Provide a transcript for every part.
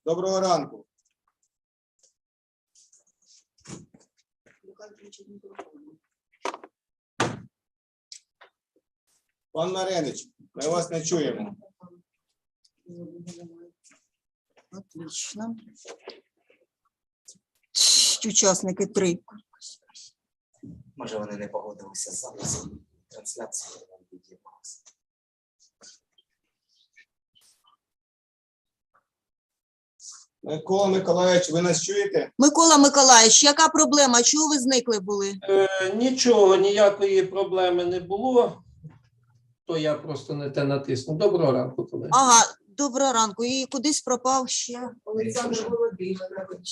Доброго ранку. Пан Маренич, ми вас не чуємо. Отлично. Учасники 3. Може, вони не погодилися з записом трансляції. Микола Миколаївич, ви нас чуєте? Микола Миколаївич, яка проблема? Чого ви зникли були? Нічого, ніякої проблеми не було, то я просто не те натиснув. Доброго ранку, колеги. Ага, доброго ранку. І кудись пропав ще Олександр Володимирович.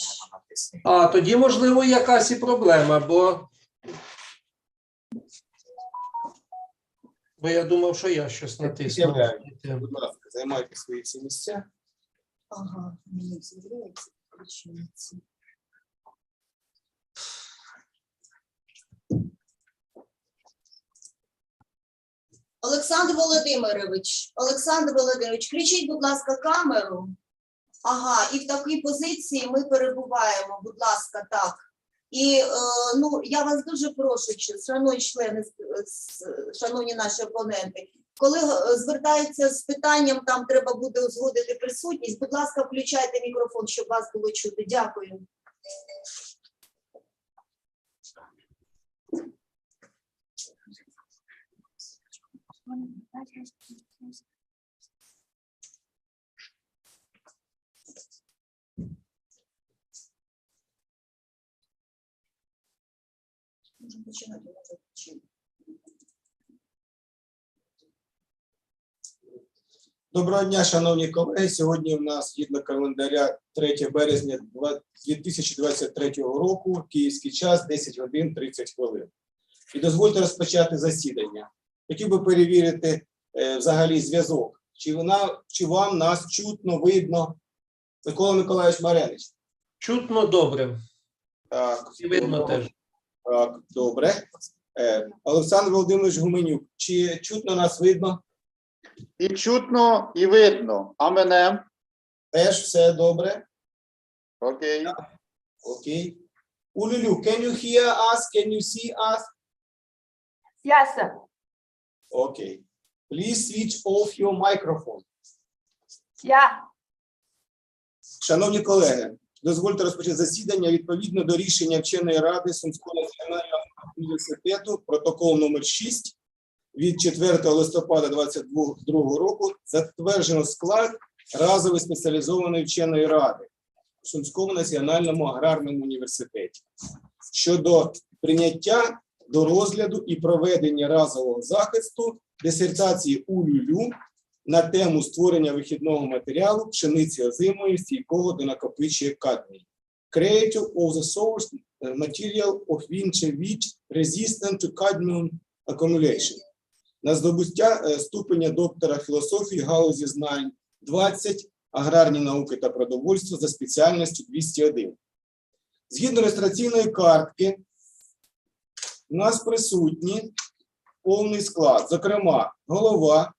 А, тоді, можливо, якась і проблема, бо я думав, що я щось натиснув. Будь ласка, займайте свої всі місця. Ага, мені з'являється включається. Олександр Володимирович, включіть, будь ласка, камеру. Ага, і в такій позиції ми перебуваємо, будь ласка, так. І, ну, я вас дуже прошу, шановні члени, шановні наші опоненти, коли звертаються з питанням, там треба буде узгодити присутність, будь ласка, включайте мікрофон, щоб вас було чути. Дякую. Можемо починати. Доброго дня, шановні колеги. Сьогодні у нас, згідно календаря, 3 березня 2023 року, київський час, 10 годин 30 хвилин. І дозвольте розпочати засідання. Хотів би перевірити взагалі зв'язок. Чи вам нас чутно, видно? Микола Миколаївич Маренич. Чутно добре. Так, І видно теж. Так, добре. Олександр Володимирович Гуменюк, чи чутно нас видно? І чутно, і видно. А мене? Теж все добре? Окей. Окей. Улюлю, can you hear us? Can you see us? Yes, sir. Okay. Please switch off your microphone. Yeah. Шановні колеги, дозвольте розпочати засідання відповідно до рішення вченої ради Сумського національного університету, протокол номер 6 від 4 листопада 2022 року, затверджено склад разової спеціалізованої вченої ради у Сумському національному аграрному університеті щодо прийняття до розгляду і проведення разового захисту дисертації УЛЮЛЮ на тему створення вихідного матеріалу пшениці озимої стійкого до накопичення кадмію. Creative of the source material of winter wheat resistant to cadmium accumulation. На здобуття ступеня доктора філософії галузі знань 20, аграрні науки та продовольство за спеціальністю 201. Згідно реєстраційної картки, у нас присутні повний склад, зокрема, голова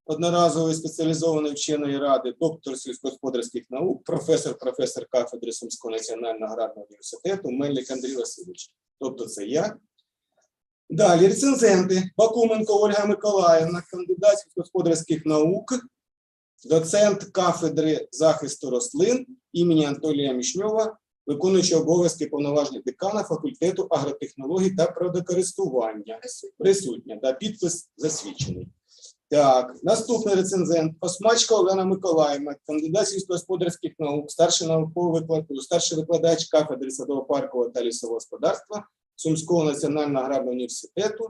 одноразової спеціалізованої вченої ради, доктор сільськогосподарських наук, професор кафедри Сумського національного аграрного університету Мельник Андрій Васильович. Тобто це я. Далі рецензенти: Бакуменко Ольга Миколаївна, кандидат сільськогосподарських наук, доцент кафедри захисту рослин імені Анатолія Мішньова, виконуючий обов'язки повноважних декана факультету агротехнологій та природокористування. Присутня, да, підпис засвідчений. Так, наступний рецензент: Осмачка Олена Миколаївна, кандидат сільськогосподарських наук, старший викладач кафедри садово-паркового та лісового господарства Сумського національного аграрного університету.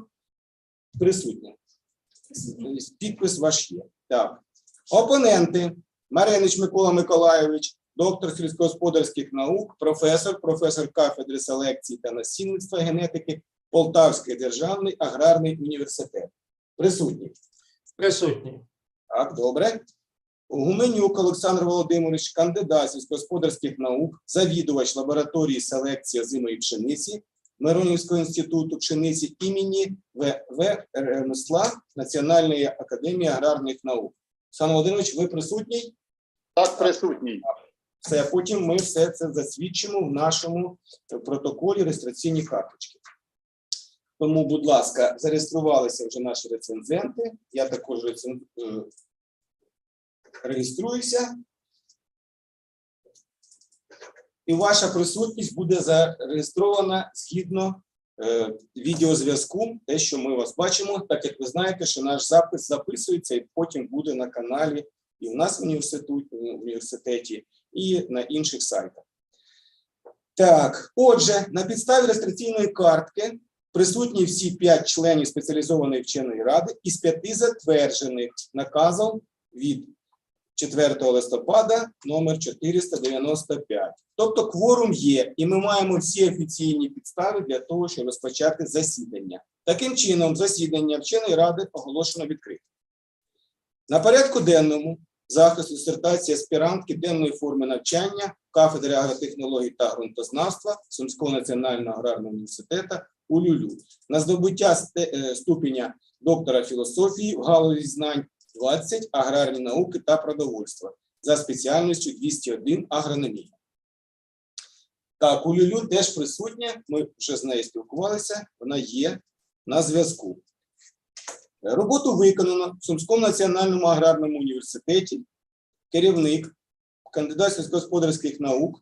Присутня. Підпис ваш є. Так. Опоненти: Маренич Микола Миколайович, доктор сільськогосподарських наук, професор кафедри селекції та насінництва генетики Полтавський державний аграрний університет. Присутні. Присутній. Так, добре. Гуменюк Олександр Володимирович, кандидат сільськогосподарських наук, завідувач лабораторії селекції озимої пшениці Миронівського інституту пшениці імені В.В. Ремесла Національної академії аграрних наук. Олександр Володимирович, ви присутній? Так, присутній. Все, потім ми все це засвідчимо в нашому протоколі реєстраційні карточки. Тому, будь ласка, зареєструвалися вже наші рецензенти. Я також реєструюся. І ваша присутність буде зареєстрована згідно відеозв'язку, те, що ми вас бачимо, так як ви знаєте, що наш запис записується і потім буде на каналі і в нас в університеті, і на інших сайтах. Так, отже, на підставі реєстраційної картки присутні всі 5 членів спеціалізованої вченої ради із 5 затверджених наказом від 4 листопада номер 495. Тобто кворум є, і ми маємо всі офіційні підстави для того, щоб розпочати засідання. Таким чином, засідання вченої ради оголошено відкритим. На порядку денному захист дисертації аспірантки денної форми навчання кафедри агротехнологій та ґрунтознавства Сумського національного аграрного університету УЛЮЛЮ на здобуття ступеня доктора філософії в галузі знань 20 аграрні науки та продовольства за спеціальністю 201 агрономія. Так, УЛЮЛЮ теж присутня, ми вже з нею спілкувалися, вона є на зв'язку. Роботу виконано в Сумському національному аграрному університеті керівник, кандидат сільськогосподарських наук,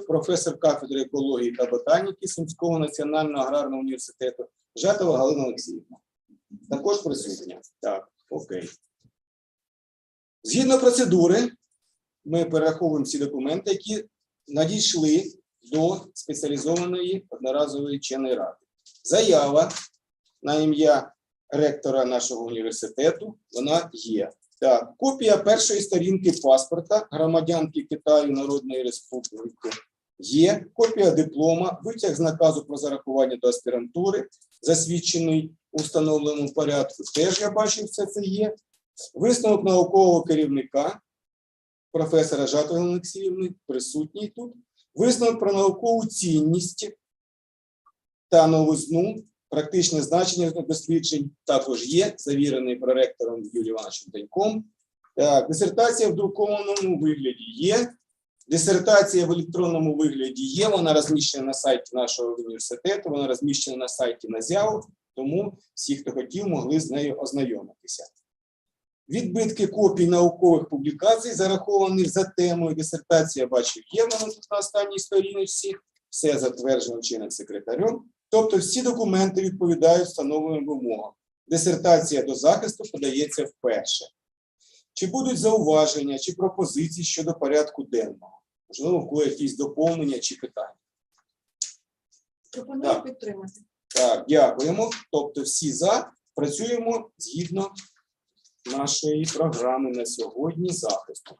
професор кафедри екології та ботаніки Сумського національного аграрного університету Жатова Галина Олексіївна. Також присутня. Так, окей. Згідно процедури, ми перераховуємо всі документи, які надійшли до спеціалізованої одноразової вченої ради. Заява на ім'я ректора нашого університету, вона є. Так, копія першої сторінки паспорта громадянки Китаю Народної Республіки є, копія диплома, витяг з наказу про зарахування до аспірантури, засвідчений у встановленому порядку, теж я бачу, все це є. Висновок наукового керівника, професора Жатової Олексіївни, присутній тут. Висновок про наукову цінність та новизну, практичне значення досліджень також є, завірений проректором Юрієм Івановичем Даньком. Так, дисертація в друкованому вигляді є, дисертація в електронному вигляді є, вона розміщена на сайті нашого університету, вона розміщена на сайті НАЗЯВ, тому всі, хто хотів, могли з нею ознайомитися. Відбитки копій наукових публікацій, зарахованих за темою дисертації, я бачив, є вона тут на останній сторіночці, все затверджено чинним секретарем. Тобто всі документи відповідають встановленим вимогам. Дисертація до захисту подається вперше. Чи будуть зауваження, чи пропозиції щодо порядку денного? Можливо, в кого якісь доповнення чи питання? Пропоную підтримати. Так, дякуємо. Тобто всі за, працюємо згідно нашої програми на сьогодні захисту.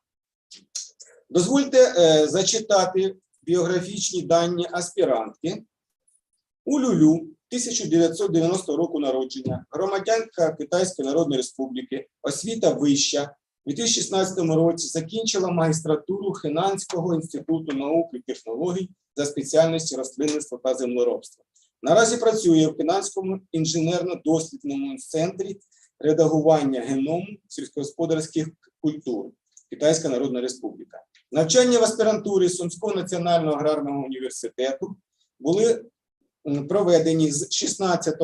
Дозвольте зачитати біографічні дані аспірантки. УЛЮЛЮ 1990 року народження, громадянка Китайської Народної Республіки, освіта вища. У 2016 році закінчила магістратуру Хенанського інституту наук і технологій за спеціальністю рослинництва та землеробства. Наразі працює в Хенанському інженерно-дослідному центрі редагування геному сільськогосподарських культур Китайська Народна Республіка. Навчання в аспірантурі Сумського національного аграрного університету були проведені з 16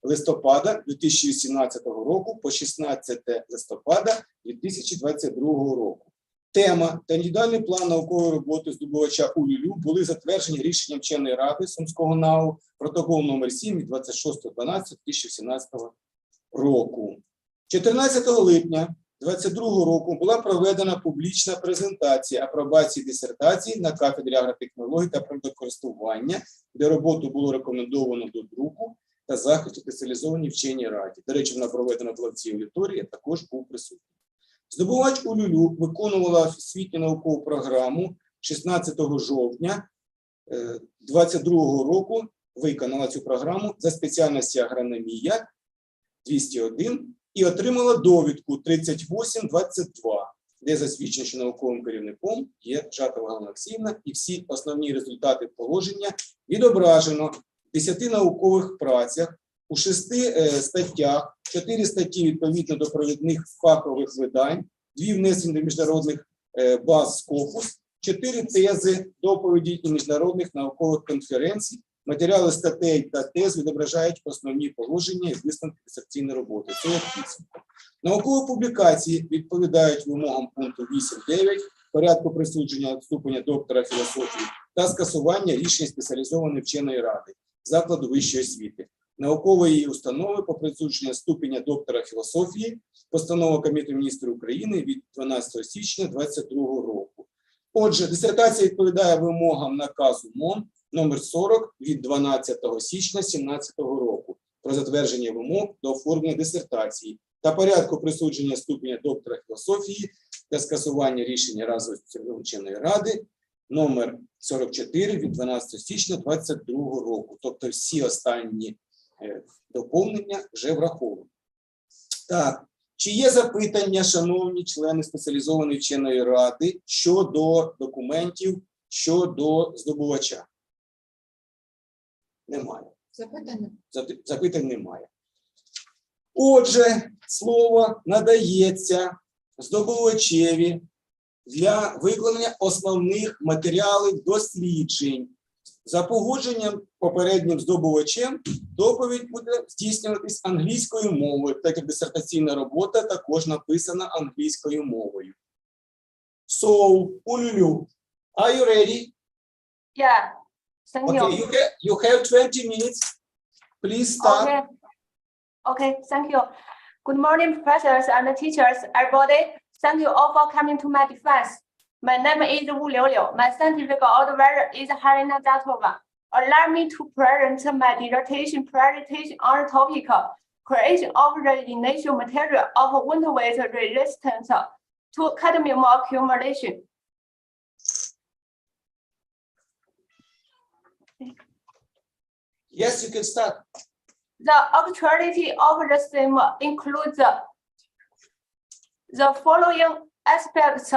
листопада 2018 року по 16 листопада 2022 року. Тема та індивідуальний план наукової роботи здобувача УЛЮЛЮ були затверджені рішенням вченої ради Сумського НАУ, протокол номер 7 від 26.12.2017 року. 14 липня 2022 року була проведена публічна презентація апробації дисертації на кафедрі агротехнологій та природокористування, де роботу було рекомендовано до друку та захисту спеціалізованій вченій раді. До речі, вона проведена була в цій аудиторії, я також був присутній. Здобувач УЛЮЛЮ виконувала освітню наукову програму 16 жовтня 2022 року, виконала цю програму за спеціальністю агрономія 201 і отримала довідку 3822, де засвідчено, що науковим керівником є Жатова Галина Олексіївна, і всі основні результати положення відображено в 10 наукових працях, у 6 статтях, 4 статті відповідно до провідних фахових видань, 2 внесені до міжнародних баз Scopus, 4 тези, доповіді і міжнародних наукових конференцій. Матеріали статей та тез відображають основні положення і висновки дисертаційної роботи. Це як підсумок. Наукові публікації відповідають вимогам пункту 8.9 порядку присудження ступеня доктора філософії та скасування рішень спеціалізованої вченої ради закладу вищої освіти, наукової установи по присудженню ступеня доктора філософії, постанова Кабінету міністрів України від 12 січня 2022 року. Отже, дисертація відповідає вимогам наказу МОН номер 40 від 12 січня 2017 року про затвердження вимог до оформлення дисертації та порядку присудження ступеня доктора філософії та скасування рішення Разової вченої ради номер 44 від 12 січня 2022 року. Тобто всі останні доповнення вже враховані. Так, чи є запитання, шановні члени спеціалізованої вченої ради, щодо документів, щодо здобувача? Немає. Запитань немає. Отже, слово надається здобувачеві для виконання основних матеріалів досліджень. За погодженням попереднім здобувачем доповідь буде здійснюватись англійською мовою, так як дисертаційна робота також написана англійською мовою. So, Ululu, are you ready? Yeah. Thank you. Okay, you have 20 minutes. Please start. Okay. Okay, thank you. Good morning, professors and teachers, everybody. Thank you all for coming to my defense. My name is Wu Liuliu. My scientific advisor is Helena Zatova. Allow me to present my dissertation presentation on the topic creation of the initial material of winter weight resistance to cadmium accumulation. Yes, you can start. The actuality of the theme includes the following aspects.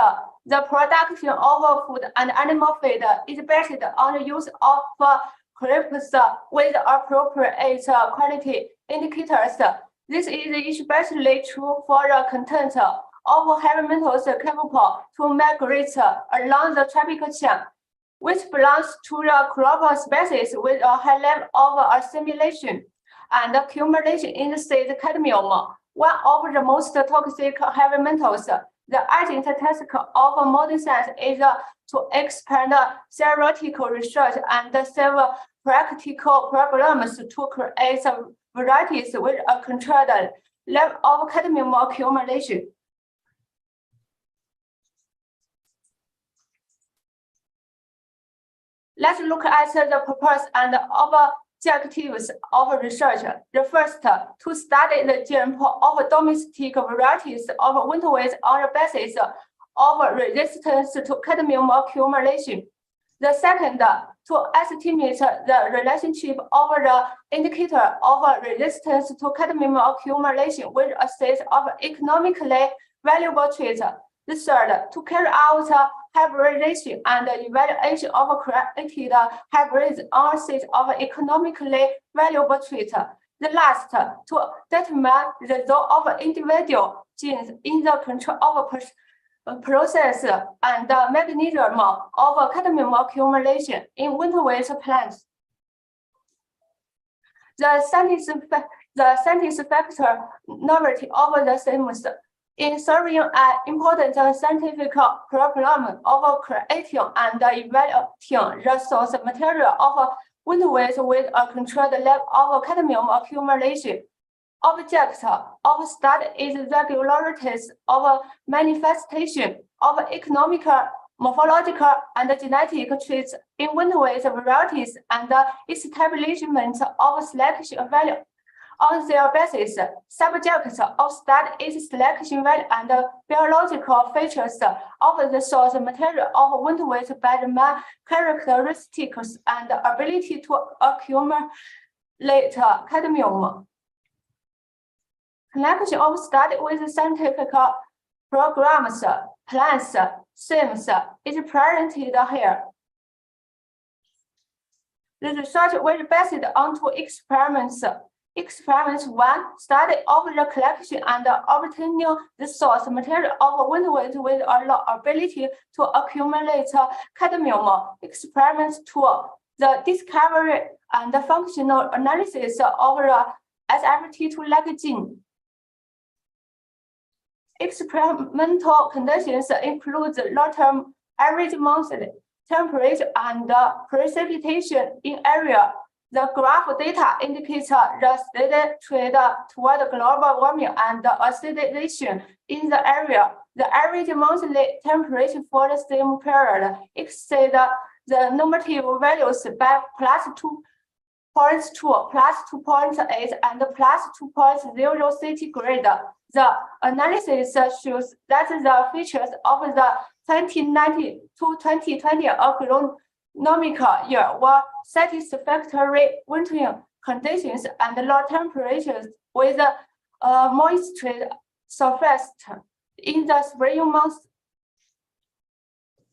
The production of food and animal feed is based on the use of crops with appropriate quality indicators. This is especially true for the content of heavy metals capable to migrate along the tropical chain, which belongs to the crop species with a high level of assimilation and accumulation in the seed cadmium, one of the most toxic heavy metals. The urgent task of modern science is to expand theoretical research and solve practical problems to create varieties with a controlled level of cadmium accumulation. Let's look at the purpose and objectives of research. The first, to study the genome of domestic varieties of winter wheat on the basis of resistance to cadmium accumulation. The second, to estimate the relationship of the indicator of resistance to cadmium accumulation with a set of economically valuable traits. The third, to carry out hybridization and evaluation of created hybrids on a set of economically valuable traits. The last, to determine the role of individual genes in the control of process and the mechanism of cadmium accumulation in winter wheat plants. The scientific factor novelty of the themes in serving an important scientific problem of creating and evaluating the source material of winter wheat with a controlled level of cadmium accumulation. Object of study is regularities of manifestation of economic, morphological, and genetic traits in winter wheat varieties and establishment of selection value. On their basis, subjects of study is selection value and biological features of the source material of winter wheat by the main characteristics and ability to accumulate cadmium. Connection of study with scientific programs, plans, themes is presented here. The research was based on two experiments Experiment 1, study of the collection and obtaining the source material of winter wheat with a low ability to accumulate cadmium. Experiment 2, the discovery and functional analysis of the SFT2-like gene. Experimental conditions include long-term average monthly temperature and precipitation in area. The graph data indicates the steady trend toward global warming and acidization in the area. The average monthly temperature for the same period exceeds the normative values by +2.2, +2.8, and +2.0 centigrade. The analysis shows that the features of the 2019 to 2020 agronomic year were satisfactory wintering conditions and low temperatures with moisture surface in the spring months.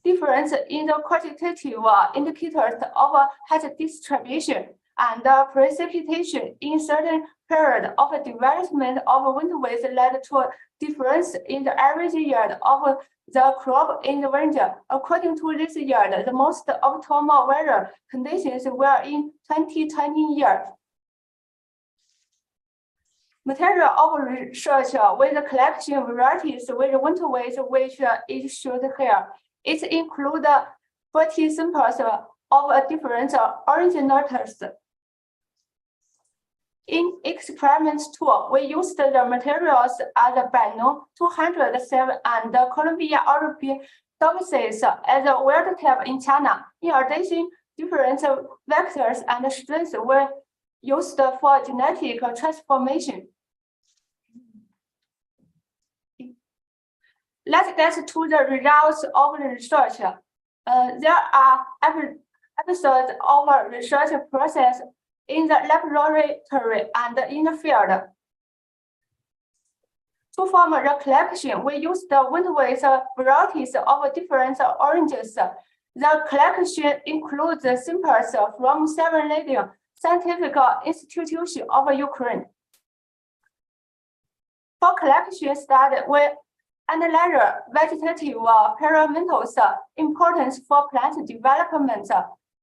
Difference in the quantitative indicators of height distribution and precipitation in certain period of development of winter wheat led to a difference in the average yield of the crop in the winter. According to this yield, the most optimal weather conditions were in 2020 year. Material of research with the collection varieties with winter wheat, which is shown here. It includes 40 samples of different originators. In experiment 2, we used the materials as Bano 207 and Columbia European Domices as a wild type in China. In addition, different vectors and strains were used for genetic transformation. Let's get to the results of the research. There are episodes of a research process in the laboratory and in the field. To form the collection, we used the winter wheat varieties of different oranges. The collection includes samples from 7 leading scientific institutions of Ukraine. For collection study, we analyze vegetative parameters importance for plant development.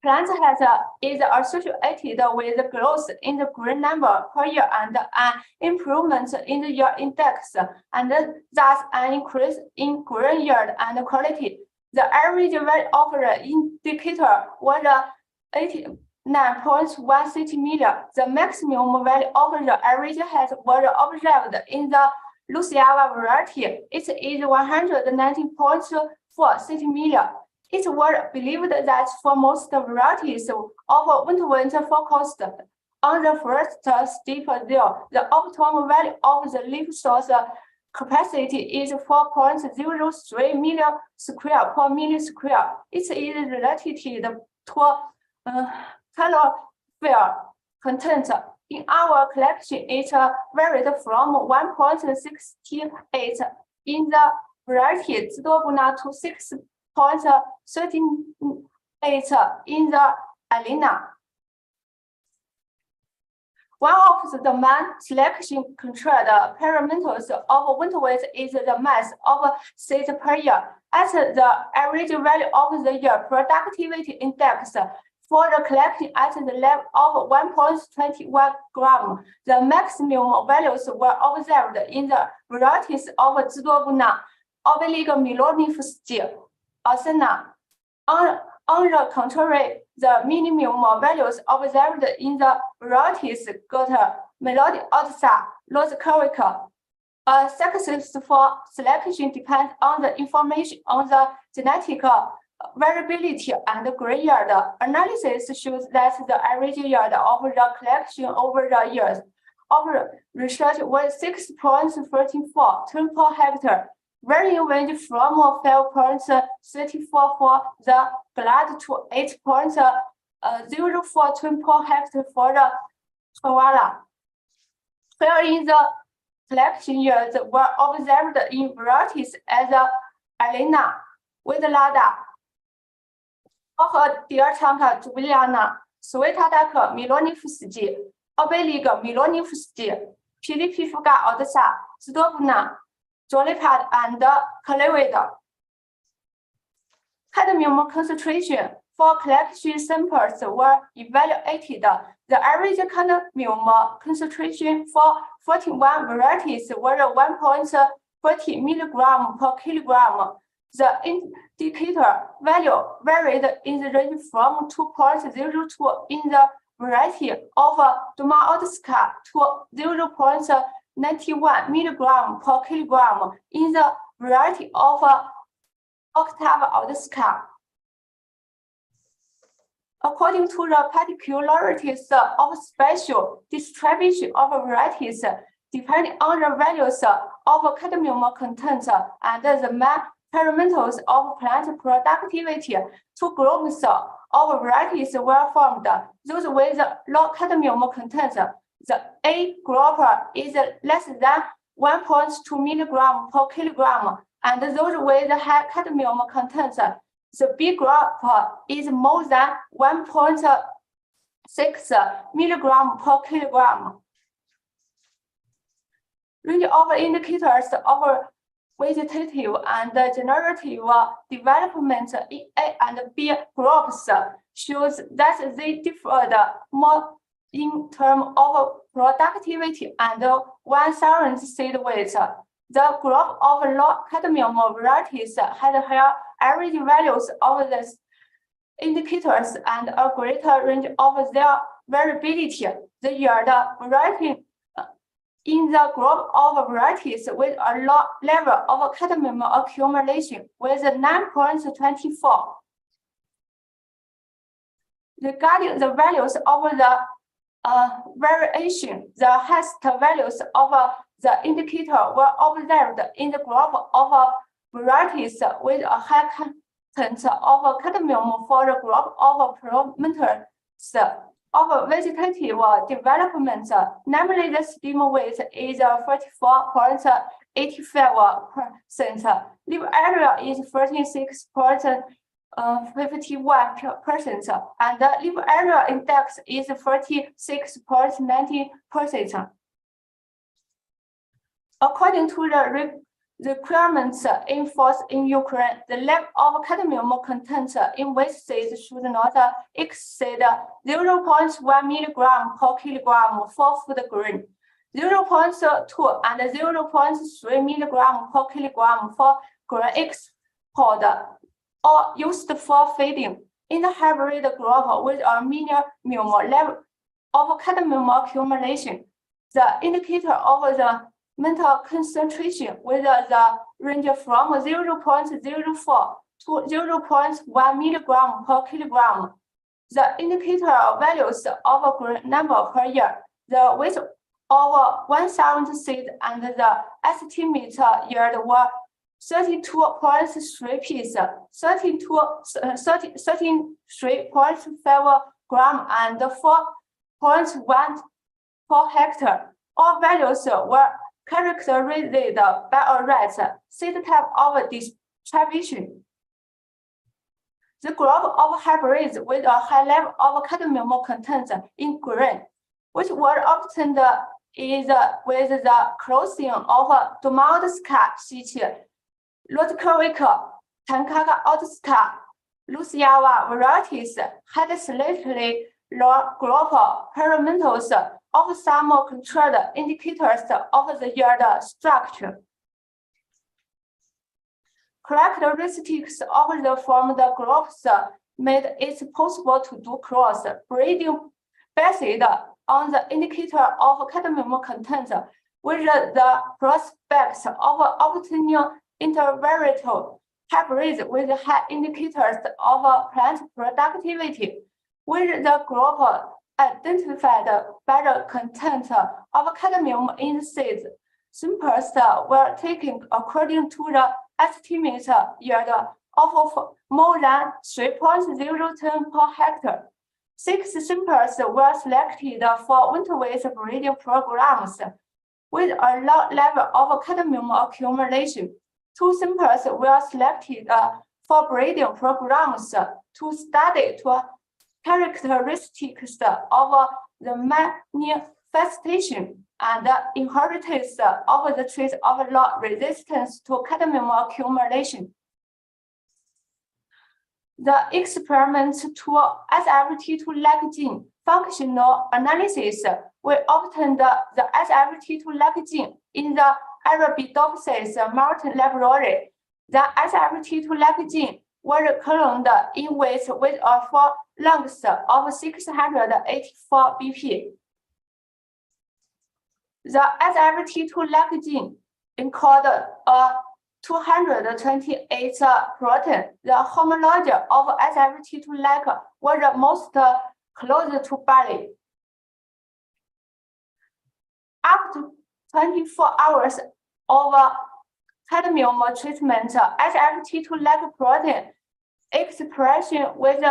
Plant health is associated with growth in the grain number per year and an improvement in the yield index, and thus an increase in grain yield and quality. The average value of the indicator was 89.1 centimeter. The maximum value of the average height was observed in the Luciava variety. It is 119.4 centimeter. It was believed that for most varieties of winter wheat focused on the first step there, the optimum value of the leaf source capacity is 4.03 million square per million square. It is related to calorific content. In our collection, it varied from 1.68 in the variety Zdobuna to 6.38 in the Alina. One of the main selection controlled parameters of winter wheat is the mass of seeds per year. At the average value of the year productivity index for the collection at the level of 1.21 gram, the maximum values were observed in the varieties of Zdobuna, Milonifsky, Asena. On the contrary, the minimum values observed in the varieties Gotter, Melody Otsa, Roscovica. A successful selection depends on the information on the genetic variability and grain yield. Analysis shows that the average yield of the collection over the years of research was 6.34 tons per hectare, varying range from 5.34 for the glad to 8.04 tons per hectare for the Koala. Wherein the collection yields were observed in varieties as Alina, Widlada, Deltanka Juliana, Svetadaka Milonifsky, обеліга мілонівості, піліпіфуга одеса, здобна, жоліпад and клевида. Cadmium concentration for collection samples were evaluated. The average cadmium concentration for 41 varieties was 1.40 milligram per kilogram. The indicator value varied in the range from 2.02 in the variety of Domaodska to 0.91 milligram per kilogram in the variety of Octave-Odska. According to the particularities of spatial distribution of varieties, depending on the values of cadmium content and the main parameters of plant productivity, two groups of varieties were formed. Those with low cadmium content, the A group is less than 1.2 milligram per kilogram, and those with high cadmium content, the B group is more than 1.6 milligram per kilogram. Range of indicators of vegetative and generative development in A and B groups shows that they differed more in terms of productivity and 1,000 seed weight. The group of low cadmium varieties had higher average values of the indicators and a greater range of their variability. The yield variety in the group of varieties with a low level of cadmium accumulation was 9.24. Regarding the values of the variation, the highest values of the indicator were observed in the group of varieties with a high content of cadmium for the group of parameters of vegetative development, namely the stem weight is 44.85%, leaf area is 36.51%, and the leaf area index is 46.90%. According to the requirements enforced in Ukraine, the level of cadmium content in wheat seeds should not exceed 0.1 milligram per kilogram for food grain, 0.2 and 0.3 milligram per kilogram for grain export or used for feeding. In the hybrid group with a minimum level of cadmium accumulation, the indicator of the mental concentration with the range from 0.04 to 0.1 milligram per kilogram. The indicator values of a grain number per year, the weight of 1,000 seeds, and the estimate yield were 32.3 piece, 33.5 gram, and 4.1 per hectare. All values were characterized by a right seed type of distribution. The group of hybrids with a high level of cadmium content in grain, which were obtained is with the crossing of Domaodska sheet, Lotkovika, Tankaka-Odska, Luciava varieties had slightly lower group parameters of some controlled indicators of the yield structure. Characteristics of the formed groups made it possible to do cross breeding based on the indicator of cadmium content, with the prospects of obtaining intervariate hybrids with high indicators of plant productivity, with the group identified by the content of cadmium in the seeds. Samples were taken according to the estimate yield of more than 3.0 per hectare. 6 samples were selected for winter wheat breeding programs with a low level of cadmium accumulation. 2 samples were selected for breeding programs to study to characteristics of the manifestation and inheritance of the traits of low resistance to cadmium accumulation. The experiment to SRT2-like gene functional analysis, we obtained the SRT2-like gene in the Arabidopsis mountain laboratory. The SRT2-like gene was cloned in weight with a length of 684 BP. The SRT2-like gene encoded a 228 protein. The homology of SRT2-like was most close to Bali. After 24 hours of cadmium treatment, SRT2-like protein expression was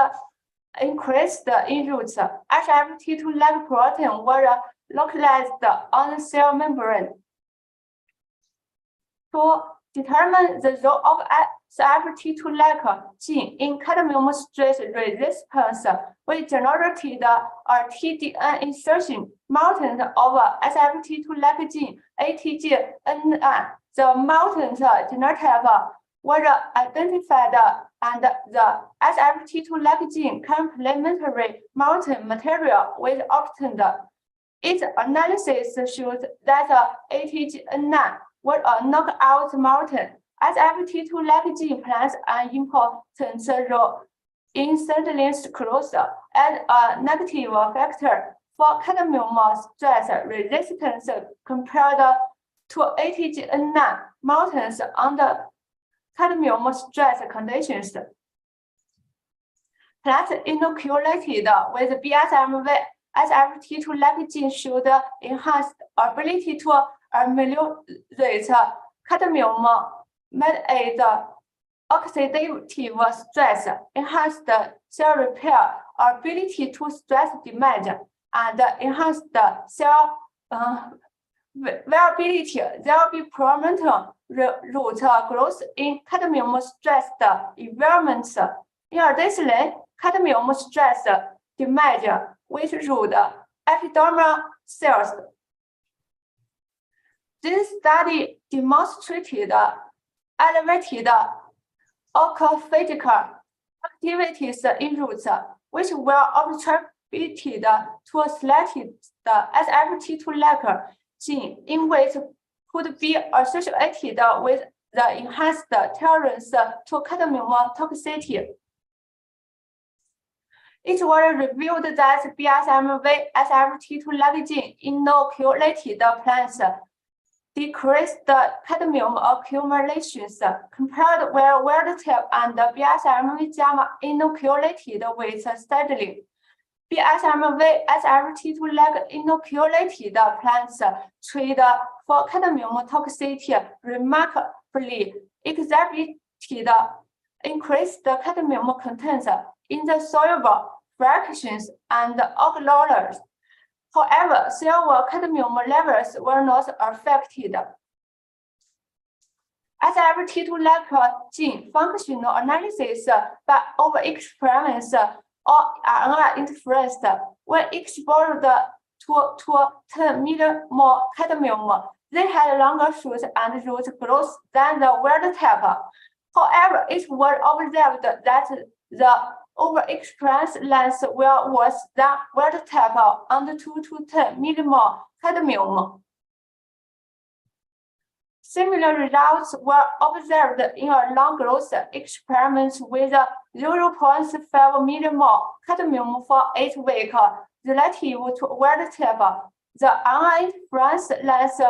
increased in roots. SRT2-like protein was localized on the cell membrane. To determine the role of SRT2-like gene in cadmium stress resistance, we generated a tDNA insertion mutant of SRT2-like gene ATGNN. The mutant genotype was identified and the SRT2-like gene complementary mutant material was obtained. Its analysis shows that ATGNN was a knockout mutant. SRT2-like gene plays an important role in settling sclerosis as a negative factor for cadmium stress resistance compared to ATGNN mutants under cadmium stress conditions. Plants inoculated with BSMV SRT2-like gene showed enhanced ability to ameliorate cadmium mediated oxidative stress, enhanced cell repair ability to stress damage, and enhanced cell viability. There will be prominent root growth in cadmium stressed environments. In addition, cadmium stress damage with root epidermal cells. This study demonstrated elevated oncophysical activities in roots, which were attributed to selected SRT2-like gene in which could be associated with the enhanced tolerance to cadmium toxicity. It was revealed that BSMV SRT2-like gene inoculated plants decreased cadmium accumulations compared with wild-type and BSMV gamma inoculated with steadily. BSMV SRT2-like inoculated plants treated for cadmium toxicity remarkably exhibited increased cadmium content in the soluble fractions and oxalotes. However, several cadmium levels were not affected. SRT2-like gene functional analysis by overexperiments or RNA interference when exposed to 10 millimole cadmium, they had longer shoots and root growth than the wild type. However, it was observed that the overexpressed lengths were worse than wild type under 2 to 10 millimole cadmium. Similar results were observed in a long growth experiment with 0.5 millimole cadmium for 8 weeks relative to wild type. The RNA interference length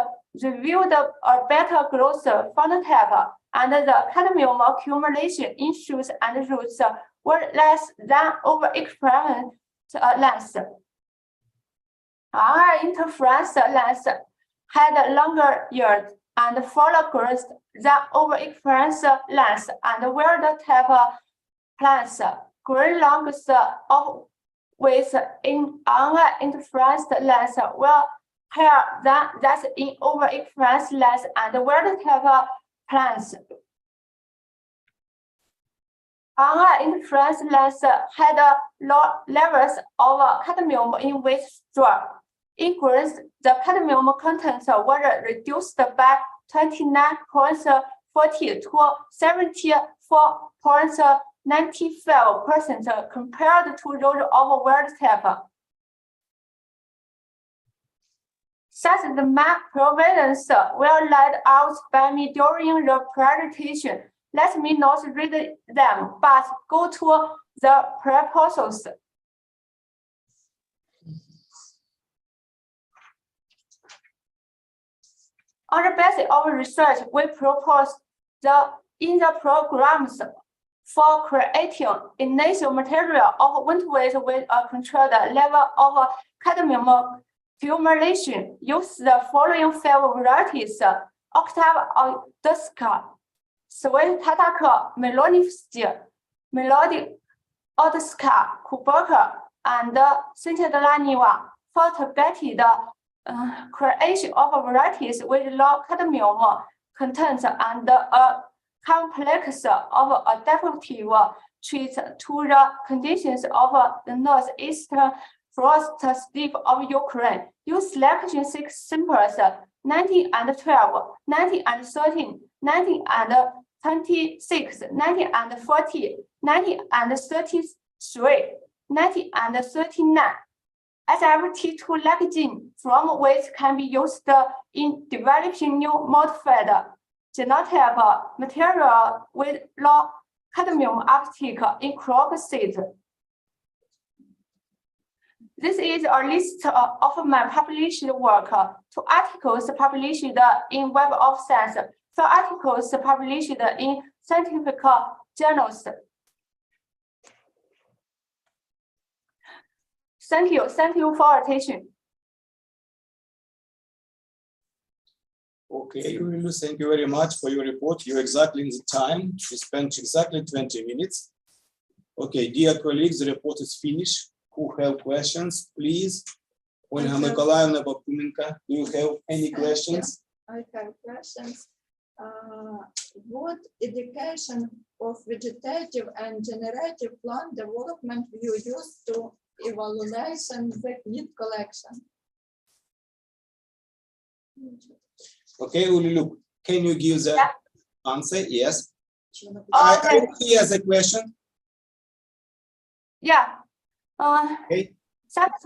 revealed a better growth phenotype, and the cadmium accumulation in shoots and roots were less than overexperiment length. RNA interference length had longer yield and fuller growth than overexperiment length, and wild type plants growing longest of with in RNA interference length were higher than that in overexperiment length and wild type plants. influence lens had low levels of cadmium in which straw. In green, the cadmium content was reduced by 29.40 to 74.95% compared to those of wild type. Such the mark prevalence were laid out by me during the presentation. Let me not read them, but go to the proposals. On the basis of research, we propose in the programs for creating initial material of windways with a controlled level of cadmium accumulation. Use the following 5 varieties: Octave Odska, Sweet Tataka, Melonivsky, Melody Odska, Kubaka, and Sintadlaniva for targeted creation of varieties with low cadmium content and a complex of adaptive treats to the conditions of the northeastern frost steppe of Ukraine. Use selection 6 samples, 19 and 12, 19 and 13, 19 and 26, 19 and 40, 19 and 33, 19 and 39. SFT2 lectin from which can be used in developing new modified genotype material with low cadmium uptake in crop seeds. This is a list of my published work. 2 articles published in Web of Science, 4 articles published in scientific journals. Thank you for attention. Okay, Lulu, thank you very much for your report. You're exactly in the time. You spent exactly 20 minutes. Okay, dear colleagues, the report is finished. Who have questions, please? Olga Mykolaievna Bakumenko, do you have any questions? I have questions. What education of vegetative and generative plant development you use to evaluation the seed collection? Okay, Lulu, can you give the answer? Yes. Okay. I hear the question. Yeah. Okay. Thanks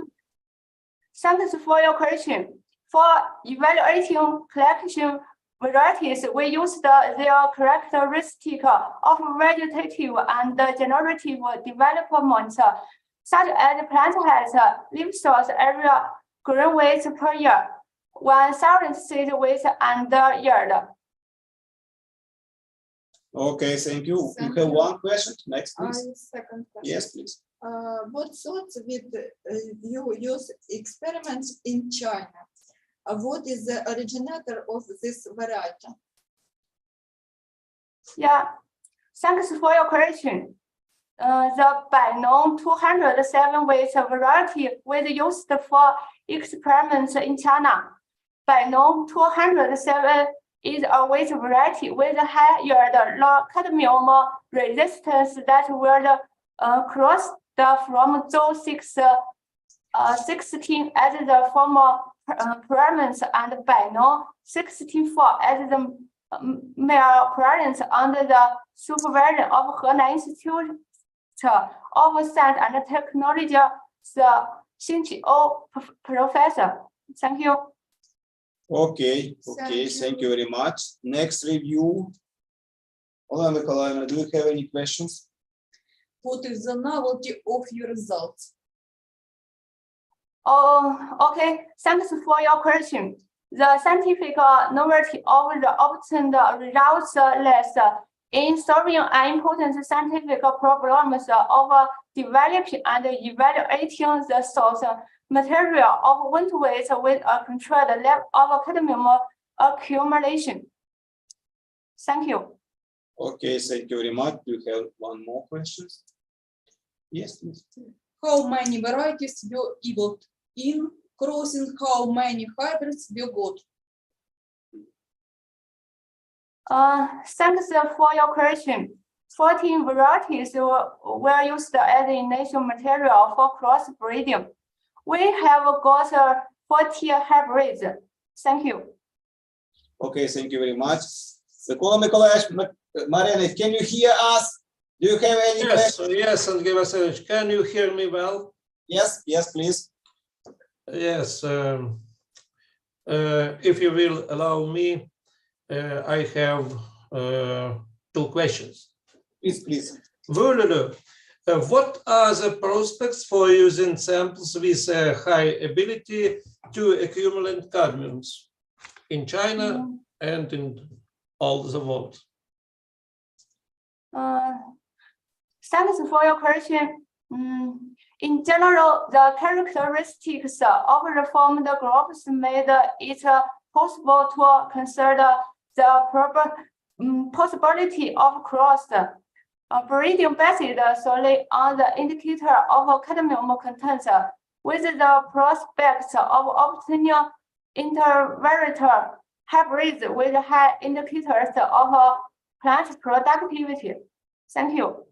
for your question. For evaluating collection varieties, we use their characteristic of vegetative and generative development, such as the plant has leaf source area green weight per year, 1,000 seed weight and yield. Okay, thank you. Thank You have you. one question. Next, please. Second question. Yes, please. What sorts with you use experiments in China? What is the originator of this variety? Yeah, thanks for your question. The Bainon 207 weight variety was used for experiments in China. Bainon 207 is a wheat variety with high yield, low cadmium resistance that was crossed from Zhou 16 as the former parents and Bainon 64 as the male parents under the supervision of Henan Institute of Science and Technology, the Xinqiu professor. Thank you. Okay, Thank thank you very much. Next review. Olga Mykolaievna, do you have any questions? What is the novelty of your results? Okay, thanks for your question. The scientific novelty of the obtained results lies in solving an important scientific problems of developing and evaluating the source material of windways with a controlled level of cadmium accumulation. Thank you. Okay, thank you very much. Do you have one more question? Yes, please. How many varieties were evolved in crossing? How many hybrids were got? Thanks for your question. 14 varieties were used as initial material for crossbreeding. We have got 40 hybrids. Thank you. Okay, thank you very much. Микола Миколаївич, Marina, can you hear us? Do you have any questions? Yes, Andrei Vasilievich, can you hear me well? Yes, yes, please. Yes. If you will allow me, I have 2 questions. Please, please. Vurlulu, what are the prospects for using samples with a high ability to accumulate cadmiums in China and in all the world? Thanks for your question. In general, the characteristics of the formed groups made it possible to consider the possibility of cross breeding based solely on the indicator of cadmium content, with the prospects of obtaining intervariate hybrids with high indicators of plant productivity. Thank you.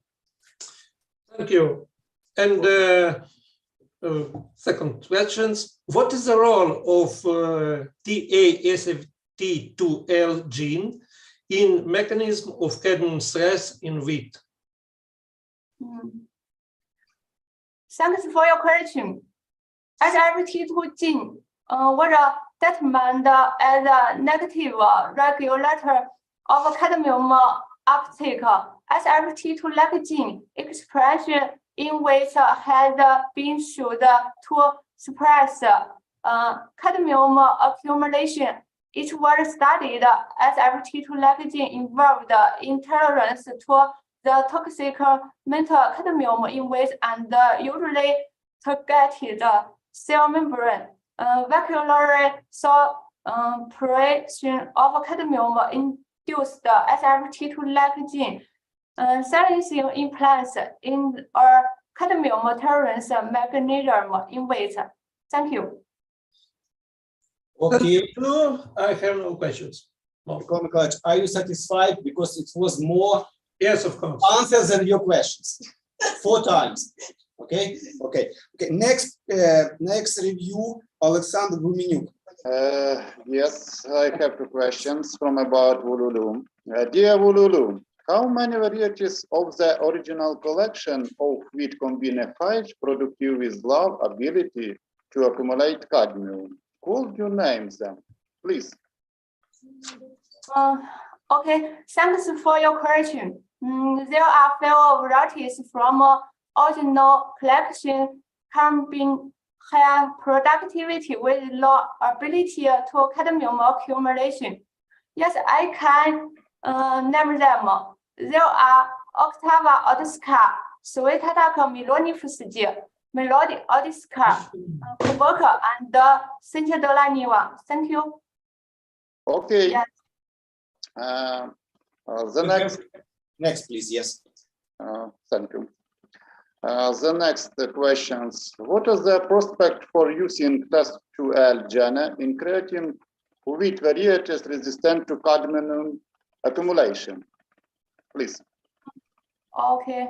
Thank you. And second questions, what is the role of TASFT2L gene in mechanism of cadmium stress in wheat? Thanks for your question. SFT2 gene was determined as a negative regulator of cadmium uptake. SFT2-like gene expression in which has been shown to suppress cadmium accumulation. It was studied as SFT2-like gene involved intolerance to the toxic metal cadmium in waste and usually targeted cell membrane. Vascular suppression of cadmium induced SFT2-like gene silencing in plants in a cadmium tolerance mechanism in wheat. Thank you. Okay. I have no questions. Mikola Mikolayevich, are you satisfied? Because it was more Yes, of course. answers than your questions. 4 times. Okay. Next review, Alexander Gumenyuk. Yes, I have 2 questions from about Vululu. Dear Vululu, how many varieties of the original collection of wheat combine 5 productive with low ability to accumulate cadmium? Could you name them, please? Okay, thanks for your question. There are several varieties from original collection combine high productivity with low ability to cadmium accumulation. Yes, I can name them. There are Octava odisca, Suetataca melonifusci, Melody odisca, Kuboka, and Centradola niva. Thank you. Okay. Yes. The Next, please. Yes. thank you. The next questions. What is the prospect for using TASF2L gene in creating wheat varieties resistant to cadmium accumulation? Please. Okay.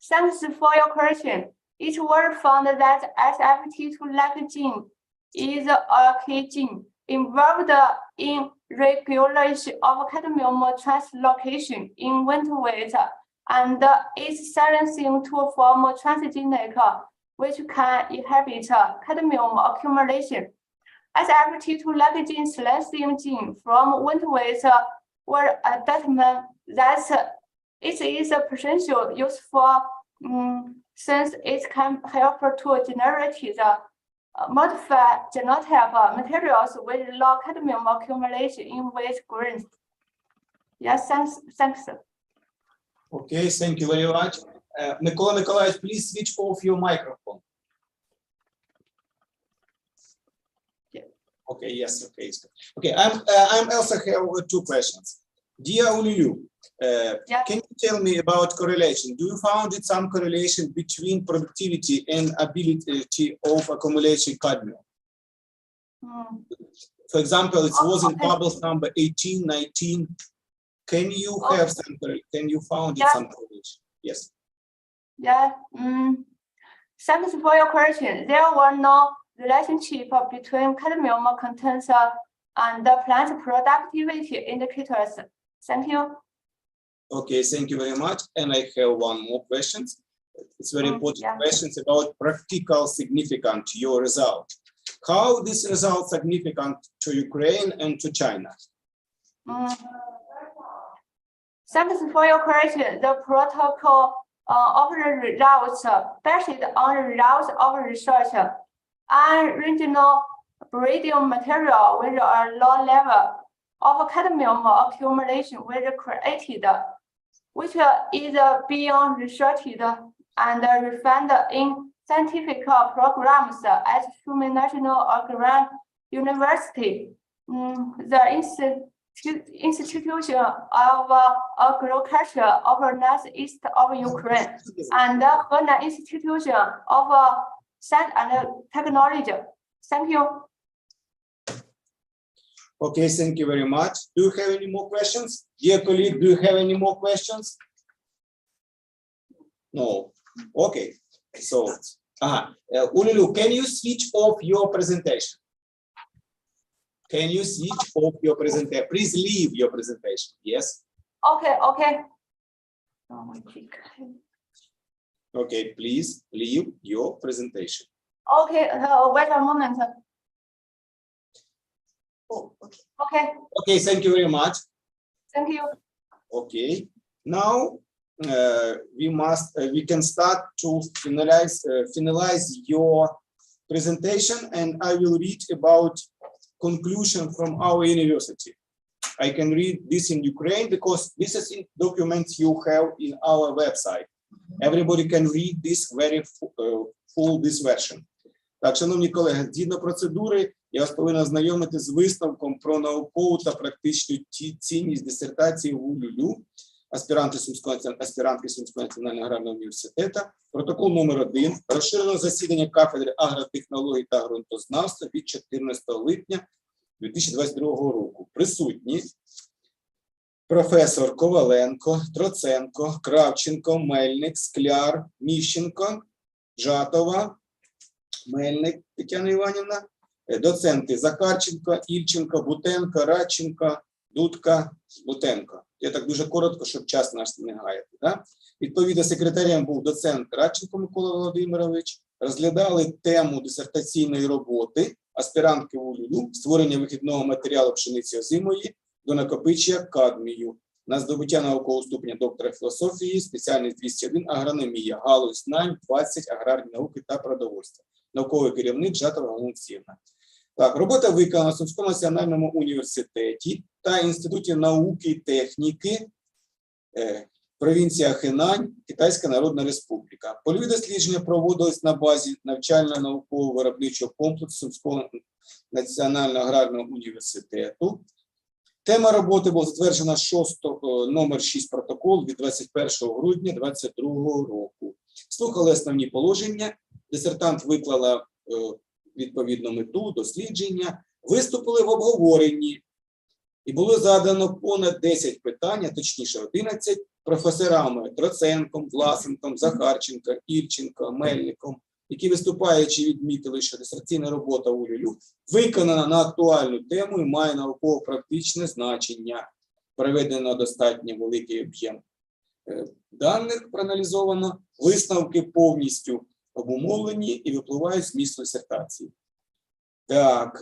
Thanks for your question. It was found that SFT2-like gene is a key gene involved in regulation of cadmium translocation in winter wheat and is silencing to form transgenic, which can inhibit cadmium accumulation. SFT2-like gene silencing gene from winter wheat were determined that it is a potential useful since it can help to generate the modified genetic materials with low cadmium accumulation in wheat grains. Yes, thanks. Okay, thank you very much. Mikola Mikolayevich, please switch off your microphone. Okay, yes, okay. Okay, I'm also have 2 questions. Dear Ululu, can you tell me about correlation? Do you found some correlation between productivity and ability of accumulating cadmium? For example, it was in tables number 18, 19. Can you Okay. have some, can you found it Yeah. some college? Yes. Yeah. Thanks for your question. There were no relationship between cadmium contents and the plant productivity indicators. Thank you. Okay, thank you very much. And I have one more question. It's very important Yeah. questions about practical significant your result. How this result significant to Ukraine and to China? Thanks for your question. The protocol of the results based on the results of research and regional breeding material with a low level of cadmium accumulation was created, which is being researched and refined in scientific programs at Shumei National Agrarian University. The institution of agriculture of northeast of Ukraine and the Henan Institution of Science and Technology. Thank you. Okay, thank you very much. Do you have any more questions? Dear colleague, do you have any more questions? No. Okay. So, Ululu, can you switch off your presentation? Can you switch off your presentation? Please leave your presentation. Yes. Okay. Okay, please leave your presentation. Okay. Wait a moment. О, окей. Okay. Okay, thank you very much. Thank you. Okay. Now we can start to finalize your presentation, and I will read about conclusion from our university. I can read this in Ukraine because this is in documents you have in our website. Everybody can read this very full this version. Так, шановні колеги, згідно процедури, я вас повинен ознайомити з висновком про наукову та практичну цінність дисертації УЛЮ, аспірантки Сумського національного аграрного університету, протокол номер 1, розширеного засідання кафедри агротехнологій та ґрунтознавства від 14 липня 2022 року. Присутні професор Коваленко, Троценко, Кравченко, Мельник, Скляр, Міщенко, Жатова, Мельник Тетяна Іванівна, доценти Захарченко, Ільченко, Бутенко, Радченко, Дудка, Бутенко. Я так дуже коротко, щоб час наш не гаяти. Да? Відповідно, секретарем був доцент Радченко Микола Володимирович. Розглядали тему дисертаційної роботи аспірантки УЛЮ створення вихідного матеріалу пшениці озимої до накопичення кадмію на здобуття наукового ступеня доктора філософії, спеціальність 201 агрономія, галузь знань 20 аграрні науки та продовольства. Науковий керівник Жатова Галина Олексіївна. Так, робота виконана в Сумському національному університеті та Інституті науки і техніки, провінція Хенань, Китайська Народна Республіка. Польові дослідження проводились на базі навчально-наукового виробничого комплексу Сумського національного аграрного університету. Тема роботи була затверджена номер 6 протокол від 21 грудня 2022 року. Слухали основні положення, дисертант виклала відповідну мету, дослідження, виступили в обговоренні і було задано понад 10 питань, а точніше 11, професорами Троценком, Власенком, Захарченко, Ільченко, Мельником, які виступаючи відмітили, що дисертаційна робота УЛЮ виконана на актуальну тему і має науково-практичне значення. Проведено достатньо великий об'єм даних, проаналізовано, висновки повністю обумовлені і випливають з змісту дисертації. Так,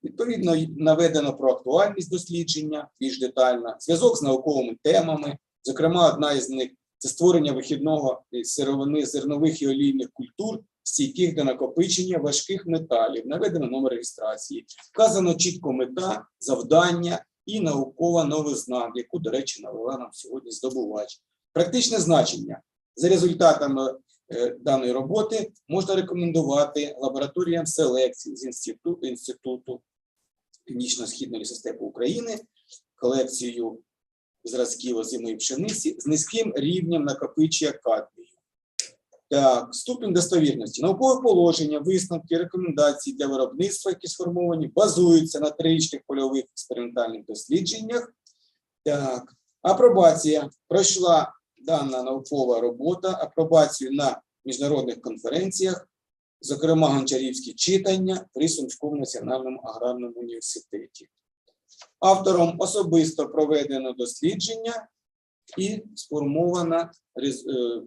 відповідно, наведено про актуальність дослідження, більш детально, зв'язок з науковими темами, зокрема, одна із них – це створення вихідного сировини зернових і олійних культур, стійких до накопичення важких металів, наведено номер реєстрації, вказано чітко мета, завдання і наукова новизна, яку, до речі, навела нам сьогодні здобувач. Практичне значення. За результатами даної роботи можна рекомендувати лабораторіям селекції з Інституту Північно-Східної лісостепу України колекцію зразків озимої пшениці з низьким рівнем накопичення кадмію. Так, ступінь достовірності. Наукове положення, висновки, рекомендації для виробництва, які сформовані, базуються на трирічних польових експериментальних дослідженнях. Так, Апробація. Пройшла дана наукова робота, апробацію на міжнародних конференціях, зокрема Гончарівські читання при Сумському національному аграрному університеті. Автором особисто проведено дослідження і сформовано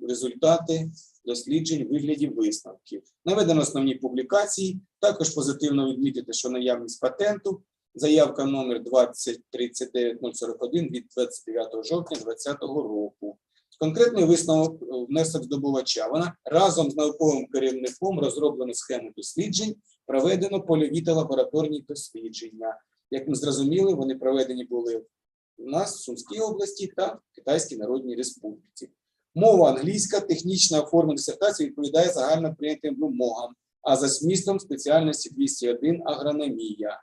результати досліджень у вигляді висновків. Наведено основні публікації, також позитивно відмітити, що наявність патенту, заявка номер 2039041 від 29 жовтня 2020 року. Конкретний висновок внесок здобувача. Вона разом з науковим керівником розроблено схему досліджень, проведено польові та лабораторні дослідження. Як ми зрозуміли, вони проведені були у нас в Сумській області та в Китайській Народній Республіці. Мова англійська, технічна форма дисертації відповідає загально прийнятим вимогам, а за змістом спеціальності 201 агрономія.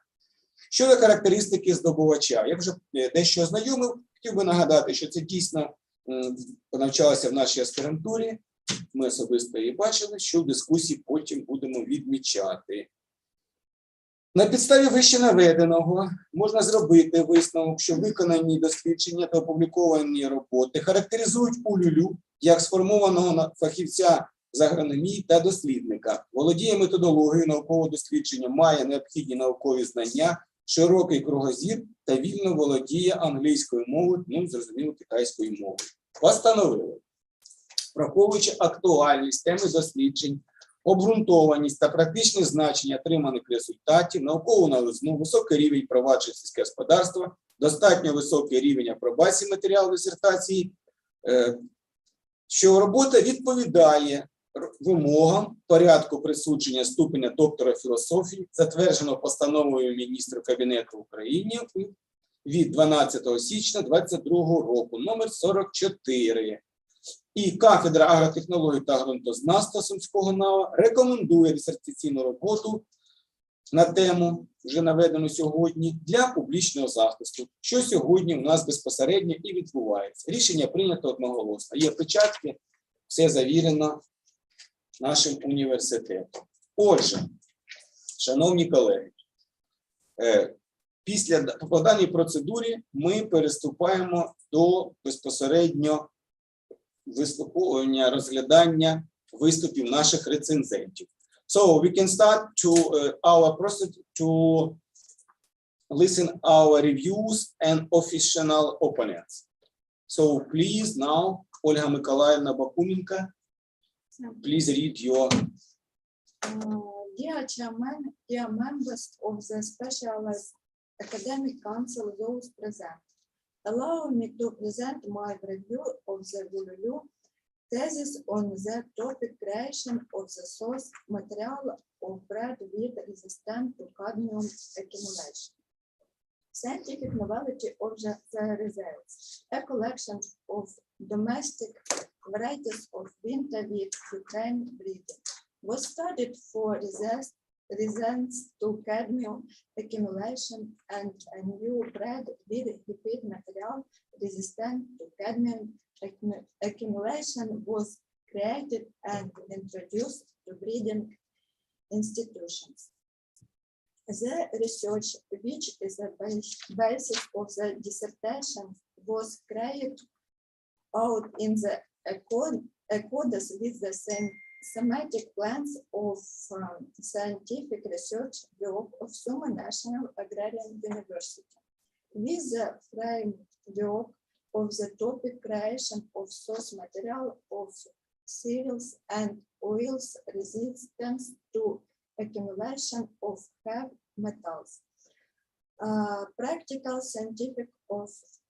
Щодо характеристики здобувача, я вже дещо ознайомив, хотів би нагадати, що це дійсно навчалася в нашій аспірантурі, ми особисто її бачили, що в дискусії потім будемо відмічати. На підставі вище наведеного можна зробити висновок, що виконані дослідження та опубліковані роботи характеризують УЛЮЛЮ як сформованого фахівця з агрономії та дослідника, володіє методологією наукового дослідження, має необхідні наукові знання, широкий кругозір та вільно володіє англійською мовою, ну, зрозуміло, китайською мовою. Постановили, враховуючи актуальність теми досліджень, обґрунтованість та практичне значення отриманих результатів, наукову новизну, високий рівень провадження сільського господарства, достатньо високий рівень апробації матеріалу дисертації, що робота відповідає вимогам порядку присудження ступеня доктора філософії, затвердженого постановою міністра Кабінету України від 12 січня 2022 року, номер 44. І кафедра агротехнології та ґрунтознавства Сумського НАУ рекомендує дисертаційну роботу на тему, вже наведену сьогодні, для публічного захисту, що сьогодні у нас безпосередньо і відбувається. Рішення прийнято одноголосно. Є печатки, все завірено нашим університетом. Отже, шановні колеги, по даній процедурі ми переступаємо до безпосередньо вислуховування, розглядання виступів наших рецензентів. So we can start our process to listen our reviews and official opponents. So please now, Ольга Миколаївна Бакуменко, please read your. Dear Chairman, dear members of the Specialized Academic Council, those present. Allow me to present my review of the ULULU thesis on the topic creation of the source material of bread wheat resistant to cadmium accumulation. Scientific novelty of the results. A collection of domestic varieties of winter wheat Ukraine breeding was studied for resistance to cadmium accumulation, and a new bread with hybrid material resistant to cadmium accumulation was created and introduced to breeding institutions. The research, which is the basis of the dissertation, was carried out in the accordance with the same thematic plans of scientific research group of Suma National Agrarian University, with the framework of the topic creation of source material of cereals and oils resistance to accumulation of heavy metals. Practical scientific of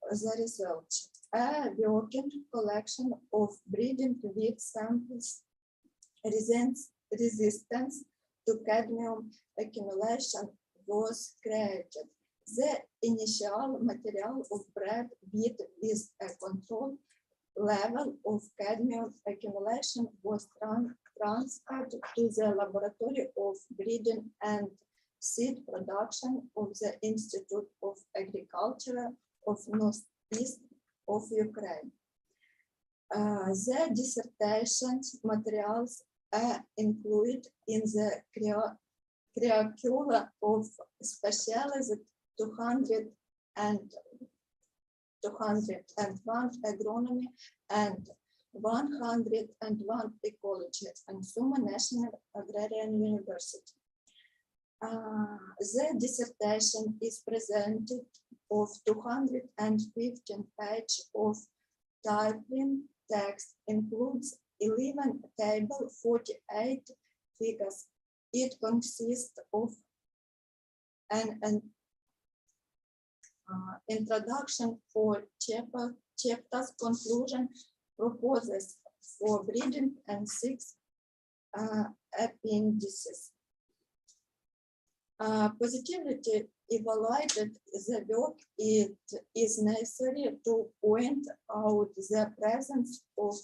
the research. A working collection of breeding wheat samples resistance to cadmium accumulation was created. The initial material of bread wheat with a controlled level of cadmium accumulation was transferred to the laboratory of breeding and seed production of the Institute of Agriculture of Northeast of Ukraine. The dissertation materials are included in the curricula of specialized 201 agronomy, and 101 ecology, and Summa National Agrarian University. The dissertation is presented of 215 pages of typing text, includes 11 tables, 48 figures. It consists of an introduction for chapters, conclusion, proposals for breeding, and 6 appendices. Positively evaluated the work, it is necessary to point out the presence of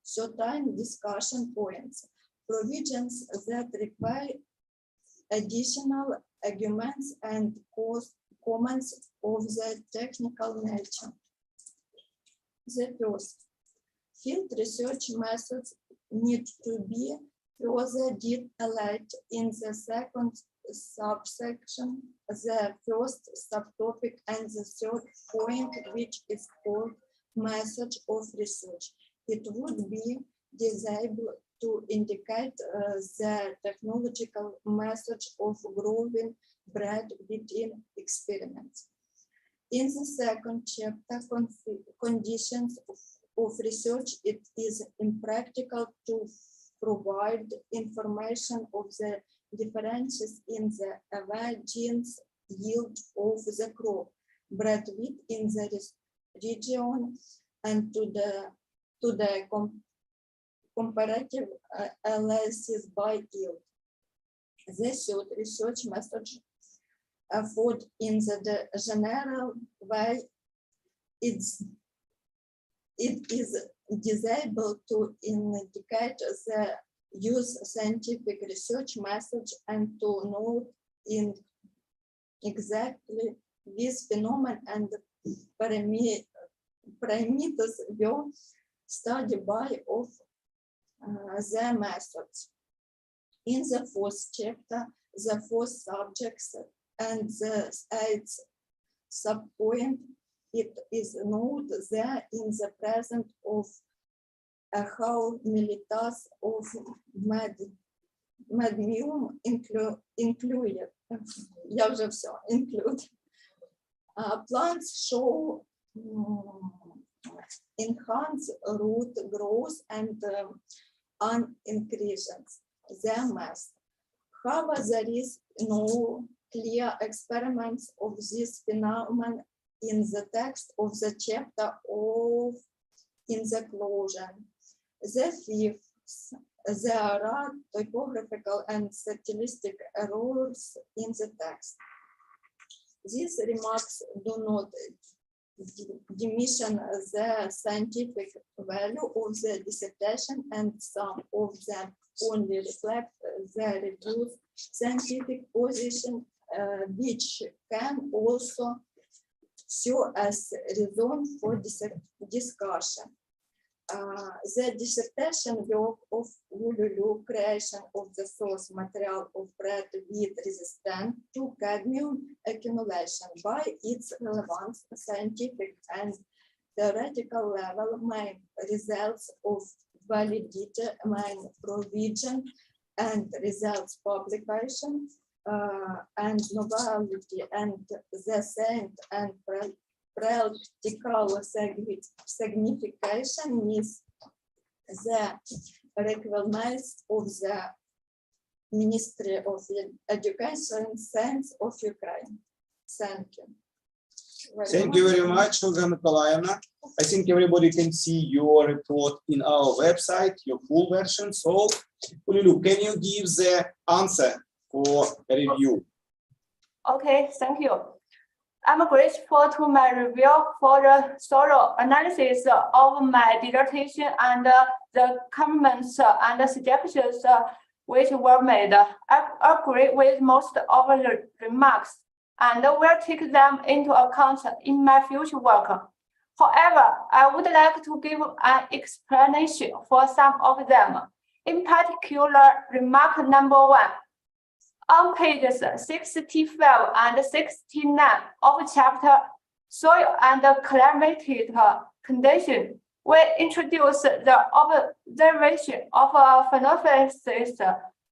certain discussion points, provisions that require additional arguments and comments of the technical nature. The first, field research methods need to be further detailed in the second subsection, the first subtopic, and the third point, which is called method of research. It would be desirable to indicate the technological method of growing bread within experiments. In the second chapter, conditions of research, it is impractical to provide information of the differences in the average yield of the crop, bread wheat in the region, and to the comparative analysis by yield. The third research method food in the general way, it is desirable to indicate the use scientific research methods and to note in exactly this phenomenon and parameters were studied by of the methods. In the fourth chapter, the four subjects and the 8th subpoint, it is noted that in the present of how militas of medium include plants show enhanced root growth and increases their mass. However, there is no clear experiments of this phenomenon in the text of the chapter of in the closure. The fifth, there are typographical and stylistic errors in the text. These remarks do not diminish the scientific value of the dissertation, and some of them only reflect the reduced scientific position, which can also serve as reason for discussion. The dissertation work of Wululu, creation of the source material of bread wheat resistant to cadmium accumulation by its relevance, scientific and theoretical level, main results of validity, main provision and results publication, and novelty and the saint and practical signification is the requirements of the Ministry of Education and Science of Ukraine. Thank you. Thank you very much, Olga Nikolaevna. I think everybody can see your report in our website, your full version. So, Ululu, can you give the answer for review? Okay, thank you. I'm grateful to my review for the thorough analysis of my dissertation and the comments and suggestions which were made. I agree with most of the remarks and will take them into account in my future work. However, I would like to give an explanation for some of them. In particular, remark number 1. On pages 65 and 69 of chapter soil and climatic condition. We introduce the observation of phenotypes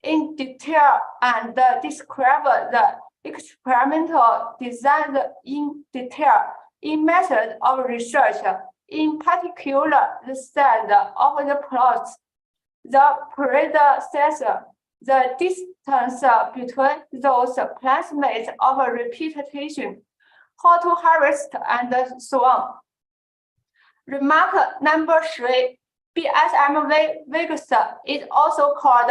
in detail and describe the experimental design in detail in method of research, in particular the size of the plots, the predecessor, the distance between those plasmids of repetition, how to harvest, and so on. Remark number 3, BSMV VIGS is also called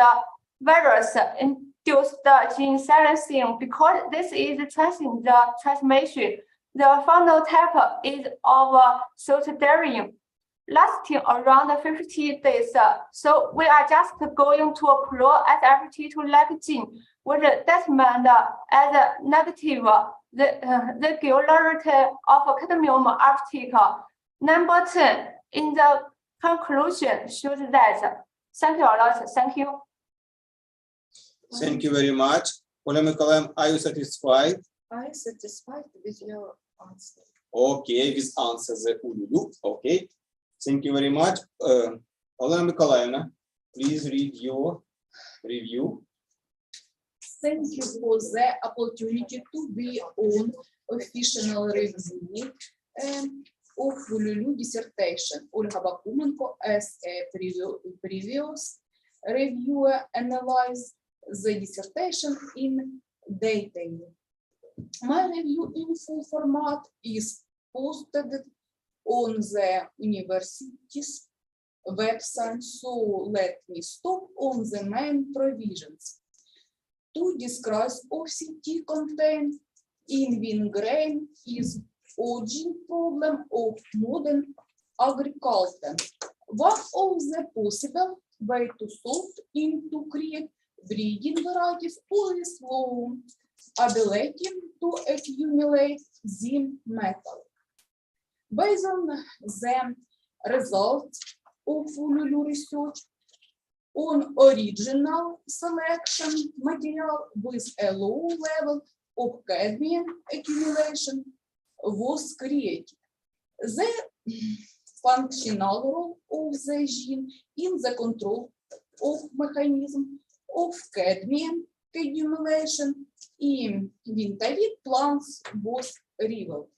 virus-induced gene silencing because this is tracing the transmission. The phenotype is of pseudotherapy, lasting around 50 days. So we are just going to upload SF2 gene with determined as negative the regularity of cadmium uptake. Number 10, in the conclusion, shows that. Thank you a lot. Thank you. Thank you very much. Ola Mikolayevna, are you satisfied? I am satisfied with your answer. Okay, with answers, Ululu. Okay, thank you very much. Ola Mikolayevna, please read your review. Thank you for the opportunity to be on official review of Ululu dissertation. Olga Bakumenko, as a previous reviewer, analyzed the dissertation in detail. My review in full format is posted on the university's website, so let me stop on the main provisions. To discuss OCT content in Wingrain is origin problem of modern agriculture. One of the possible way to solve is to create breeding varieties with low ability to accumulate zinc metal. Based on the results of Ululu research on original selection material with a low level of cadmium accumulation was created. The functional role of the gene in the control of mechanism of cadmium accumulation in winterwheat plants was revealed.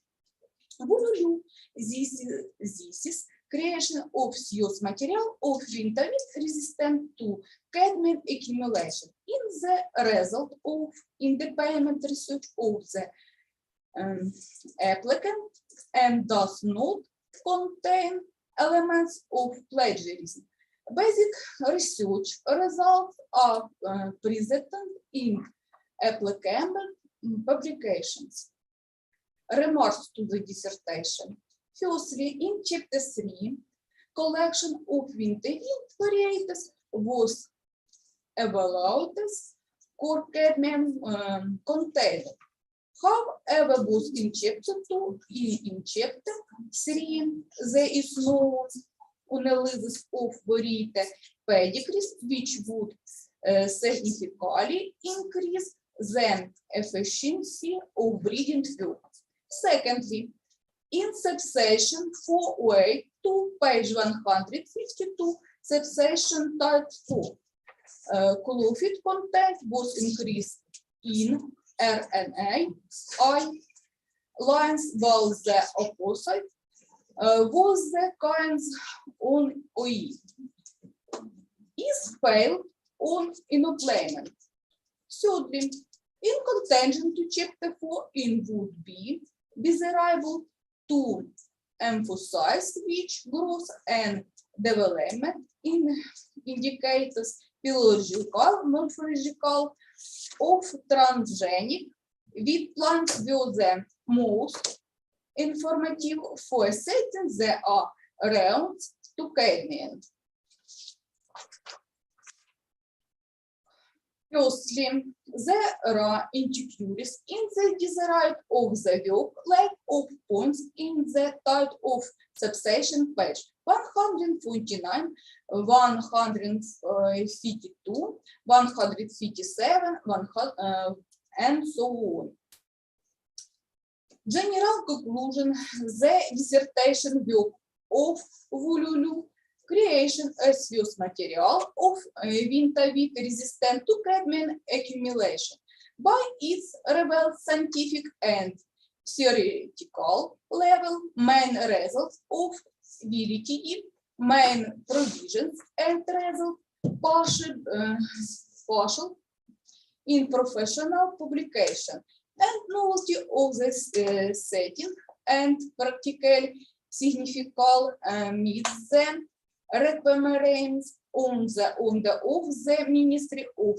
Ululu, this is creation of fused material of winterwheat resistant to cadmium accumulation in the result of independent research of the applicant and does not contain elements of plagiarism. Basic research results are presented in applicable publications. Remarks to the dissertation. Firstly, in chapter 3, collection of winterwheat varieties was evaluated for cadmium content. However, both in chapter 2 and in chapter 3, there is no analysis of variety pedigrees which would significantly increase the efficiency of breeding field. Secondly, in subsection 4A to page 152, subsection type 4, chlorophyll content was increased in RNA lines, while the opposite was the kinds on OE. Is failed on enoplement. Thirdly, in contention to chapter 4 in would be desirable to emphasize which growth and development in indicators biological, morphological of transgenic wheat plants were the most informative for setting they are around to cadmium. Firstly, there are insecurities in the design of the work, lack of points in the title of subsection page 149, 152, 157, and so on. General conclusion, the dissertation work of Vululu, creation as use material of winter wheat resistant to cadmium accumulation by its relevant scientific and theoretical level, main results of VLTE, main provisions and results partial in professional publication, and novelty of the setting and practical significant meets the requirements on the of the Ministry of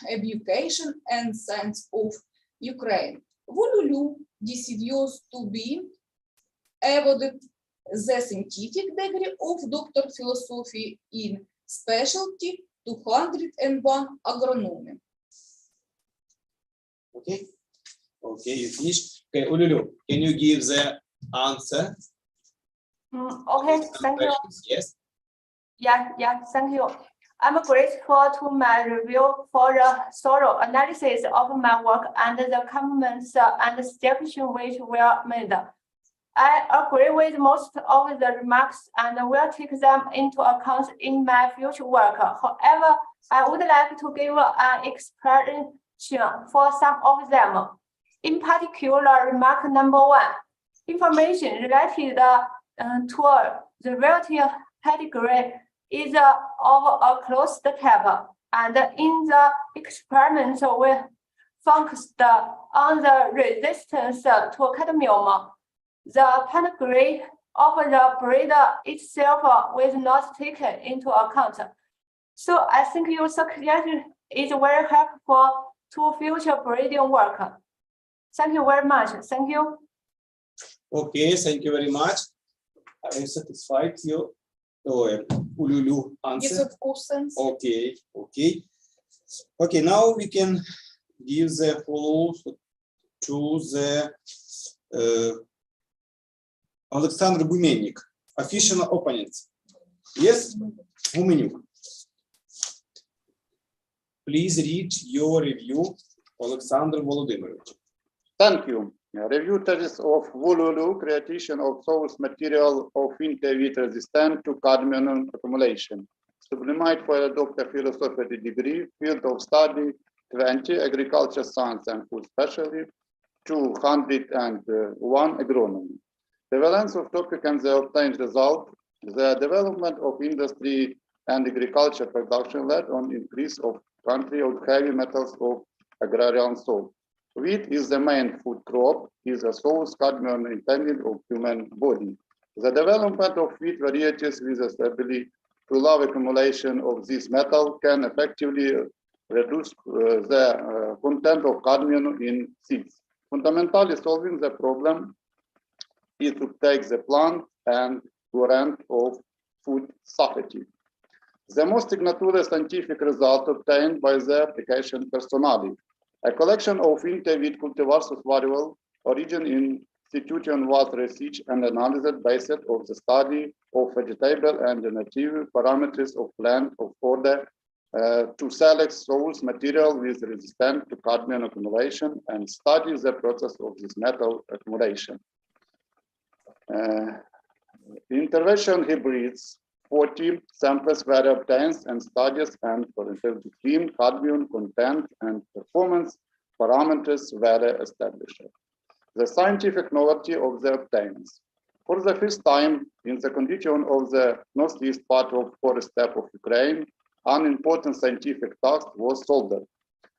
Education and Science of Ukraine. Vululu decides to be awarded the scientific degree of Doctor of Philosophy in specialty 201 agronomy. Okay. Okay, you finished. Okay, Ululu, can you give the answer? Okay, thank you. Yes. Yeah, thank you. I'm grateful to my review for the thorough analysis of my work and the comments and suggestions which were made. I agree with most of the remarks and will take them into account in my future work. However, I would like to give an explanation for some of them. In particular, remark number 1, information related to the relative pedigree is of a closed type, and in the experiment we focused on the resistance to cadmium. The pedigree of the breeder itself was not taken into account. So I think your suggestion is very helpful to future breeding work. Thank you very much. Thank you. Okay, thank you very much. I am satisfied your Ululu Yes, answer. of course, sense. Okay, now we can give the follow to the Alexander Bumenik, official opponent. Yes, Bumenik. Please read your review, Alexander Volodymyrovich. Thank you. Review thesis of Vululu, creation of source material of winter wheat resistant to cadmium accumulation. Sublimate for a Doctor of Philosophy degree, field of study 20, agriculture science and food specialty, 201 agronomy. The balance of topic and the obtained result, the development of industry and agriculture production led on increase of country of heavy metals of agrarian soil. Wheat is the main food crop, is a source cadmium intended of human body. The development of wheat varieties with the ability to allow accumulation of this metal can effectively reduce the content of cadmium in seeds. Fundamentally solving the problem is to take the plant and warrant of food safety. The most significant scientific result obtained by the application personally. A collection of winter wheat cultivars of variable origin in institution was researched and analyzed based on the study of vegetable and native parameters of plant of order to select source material with resistant to cadmium accumulation and study the process of this metal accumulation. Intervention hybrids 40 samples were obtained and studies and for between cadmium content and performance parameters were established. The scientific novelty of the obtains. For the first time in the condition of the northeast part of forest steppe of Ukraine, an important scientific task was solved.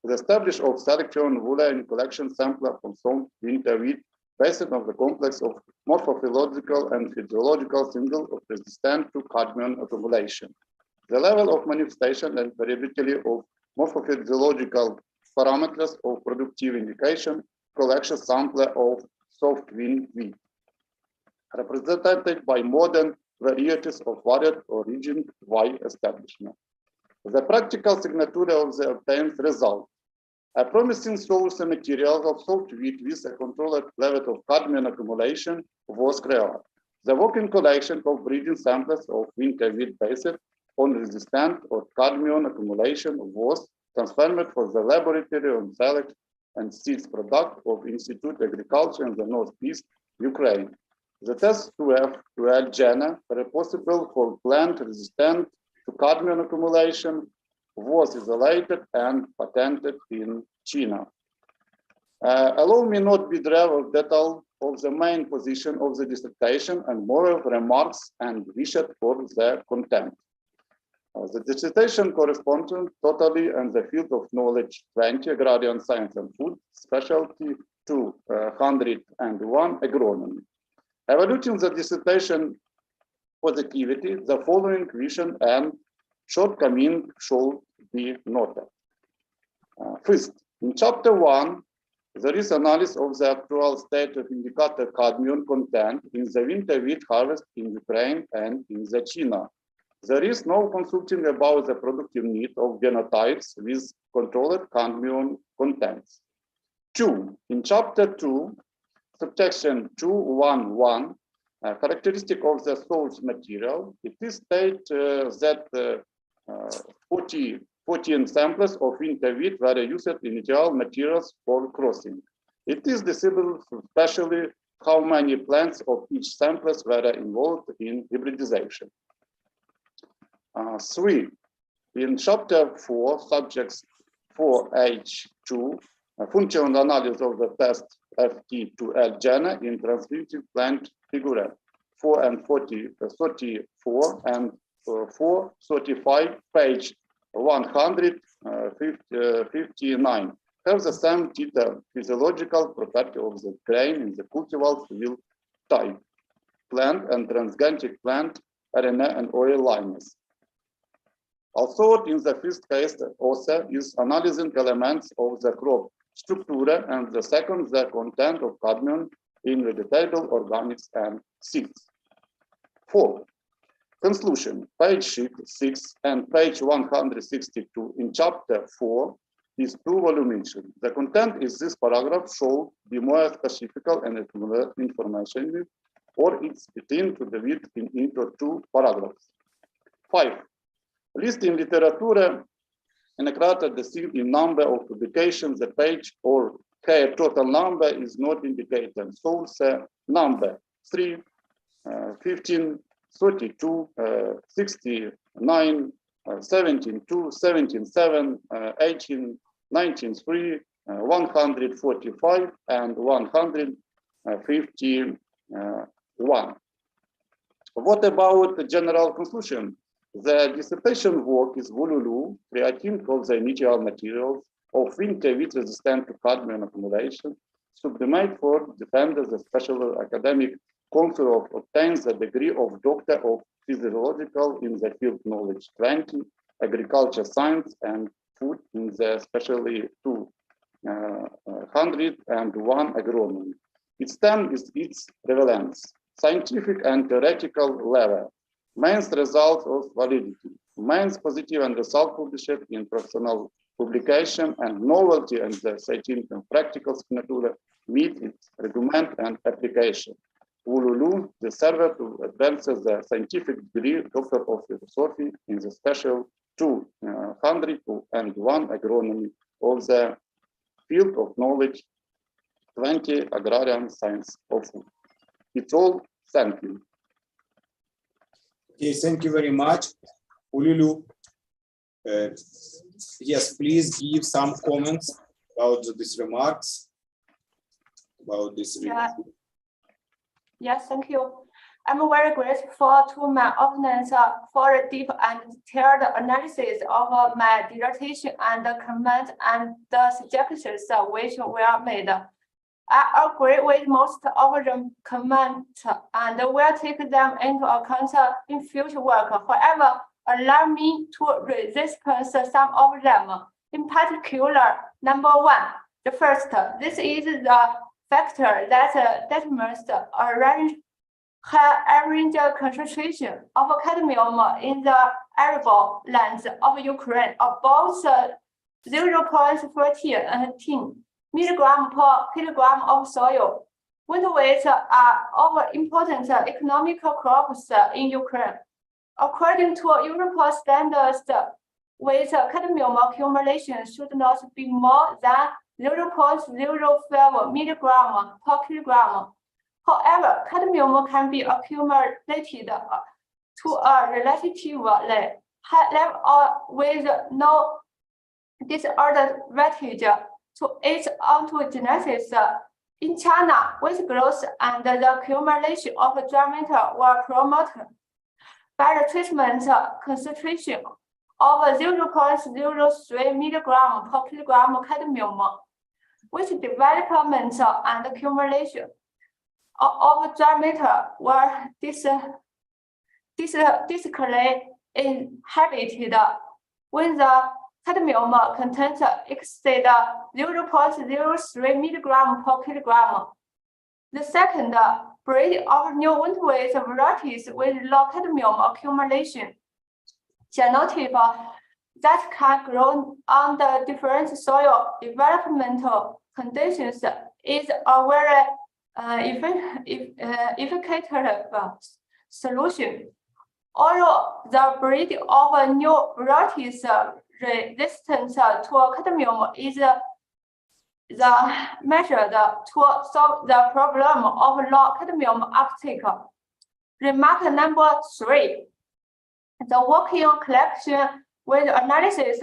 The establishment of selection wool and collection sample from some winter wheat based on the complex of morphophysiological and physiological signals of resistance to cadmium accumulation. The level of manifestation and variability of morphophysiological parameters of productive indication collection sample of soft wheat, represented by modern varieties of varied origin Y establishment. The practical signature of the obtained result. A promising source material of soft wheat with a controlled level of cadmium accumulation was created. The working collection of breeding samples of winter wheat based on resistant or cadmium accumulation was transferred for the laboratory and select and seeds product of Institute Agriculture in the Northeast Ukraine. The test 12 gene responsible for plant resistant to cadmium accumulation was isolated and patented in China. Allow me not be driven detail of the main position of the dissertation and more remarks and wishes for the content. The dissertation corresponds totally in the field of knowledge 20, agrarian science and food, specialty 201, agronomy. Evaluating the dissertation positivity, the following vision and shortcoming should be noted. First, in chapter 1, there is analysis of the actual state of indicator cadmium content in the winter wheat harvest in Ukraine and in the China. There is no consulting about the productive need of genotypes with controlled cadmium contents. 2. In chapter 2, subsection 211, characteristic of the source material, it is stated that 14 samples of winter wheat were used in ideal materials for crossing. It is visible especially how many plants of each samples were involved in hybridization. 3. In chapter 4, subjects 4H2, functional analysis of the test FT2L gene in transcriptive plant figure 4 and 34 and 435, page 159, have the same physiological property of the grain in the cultivar field type, plant and transgenic plant, RNA and oil liners. Also, in the first case, also is analyzing elements of the crop structure, and the second, the content of cadmium in vegetable organics and seeds. 4. Conclusion, page 6 and page 162 in chapter 4 is too voluminous. The content is this paragraph should be more specific and information, or it's between to divide into 2 paragraphs. 5. List in literature and a greater distinct in number of publications, the page or her total number is not indicated. Source number 3, 15, 32, 69, 17, 2, 17, 7, 18, 19, 3, 145, and 151. What about the general conclusion? The dissertation work is Vululu, creating of the initial materials of winter wheat resistant to cadmium accumulation, sublimate for defenders the special academic council of obtains the degree of Doctor of Physiological in the field knowledge 20, agriculture science and food in the specially 201 agronomy. Its term is its prevalence, scientific and theoretical level, main results of validity, main positive and result published in professional publication, and novelty and the scientific and practical signature meet its argument and application. Ululu, the server to advance the scientific degree Doctor of Philosophy in the special 201 agronomy of the field of knowledge 20 agrarian science of food. It's all. Thank you. Okay, thank you very much, Ululu. Yes, please give some comments about these remarks, about this review. Yes, thank you. I'm very grateful to my opponents for a deep and detailed analysis of my dissertation and the comments and the suggestions which were made. I agree with most of the comments and will take them into account in future work. However, allow me to resist some of them. In particular, number 1, the first, this is the factor that determines the average concentration of cadmium in the arable lands of Ukraine, about 0.13 milligram per kilogram of soil. Winter wheat are of important economical crops in Ukraine. According to European standards, with cadmium accumulation should not be more than 0.05 milligram per kilogram. However, cadmium can be accumulated to a relatively high level with no disadvantage to its ontogenesis. In China, weight growth and the accumulation of dry matter were promoted by the treatment concentration of 0.03 milligram per kilogram cadmium, which development and accumulation of dry matter were distinctly inhibited when the cadmium content exceeds 0.03 milligram per kilogram. The second, breeding of new winter-wheat varieties with low cadmium accumulation genotype that can grow under different soil developmental conditions is a very effective solution. Although the breeding of new varieties resistant to cadmium is the measure to solve the problem of low cadmium uptake. Remark number 3. The working collection with analysis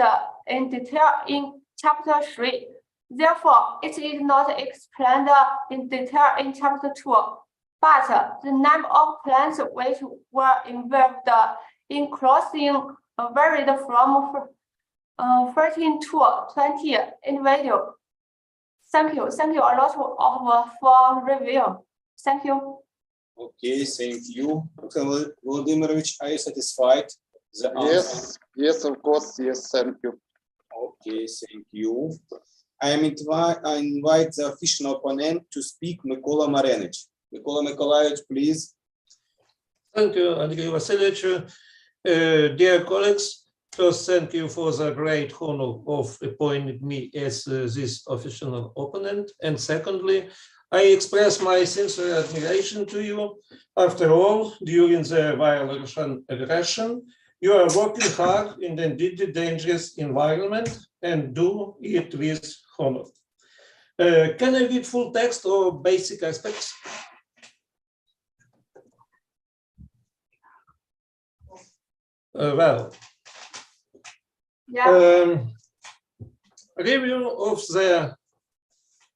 in detail in chapter 3. Therefore, it is not explained in detail in chapter 2. But the number of plants which were involved in crossing varied from 13 to 20 individuals. Thank you. Thank you a lot for review. Thank you. Okay, thank you. Dr. Volodymyrovich, are you satisfied? The answer? Yes, of course. Yes, thank you. Okay, thank you. I invite the official opponent to speak, Mykola Marenich. Mykola Mykolaievich, please. Thank you, Andrei Vasilyevich. Dear colleagues, first, thank you for the great honor of appointing me as this official opponent. And secondly, I express my sincere admiration to you. After all, during the violent Russian aggression, you are working hard in an indeed dangerous environment and do it with honor. Can I read full text or basic aspects? Well, Yeah. Review of the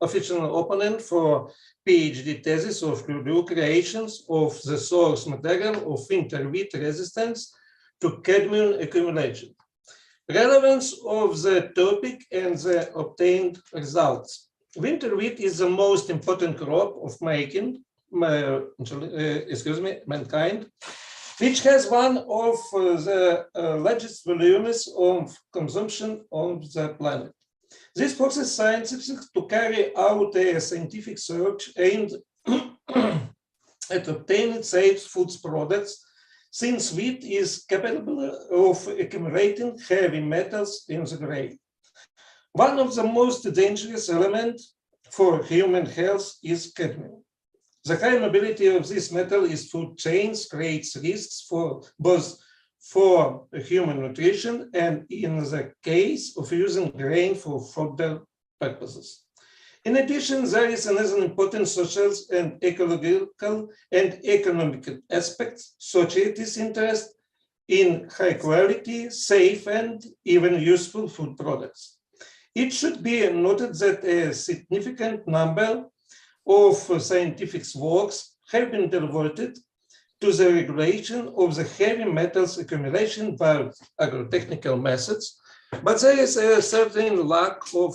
official opponent for PhD thesis of new creations of the source material of winter wheat resistance to cadmium accumulation. Relevance of the topic and the obtained results. Winter wheat is the most important crop of mankind, which has one of the largest volumes of consumption on the planet. This forces scientists to carry out a scientific search aimed at obtaining safe food products, since wheat is capable of accumulating heavy metals in the grain. One of the most dangerous elements for human health is cadmium. The high mobility of this metal in food chains creates risks for both for human nutrition and in the case of using grain for fodder purposes. In addition, there is another important social and ecological and economic aspect, society's interest in high quality, safe, and even useful food products. It should be noted that a significant number of scientific works have been devoted to the regulation of the heavy metals accumulation by agrotechnical methods, but there is a certain lack of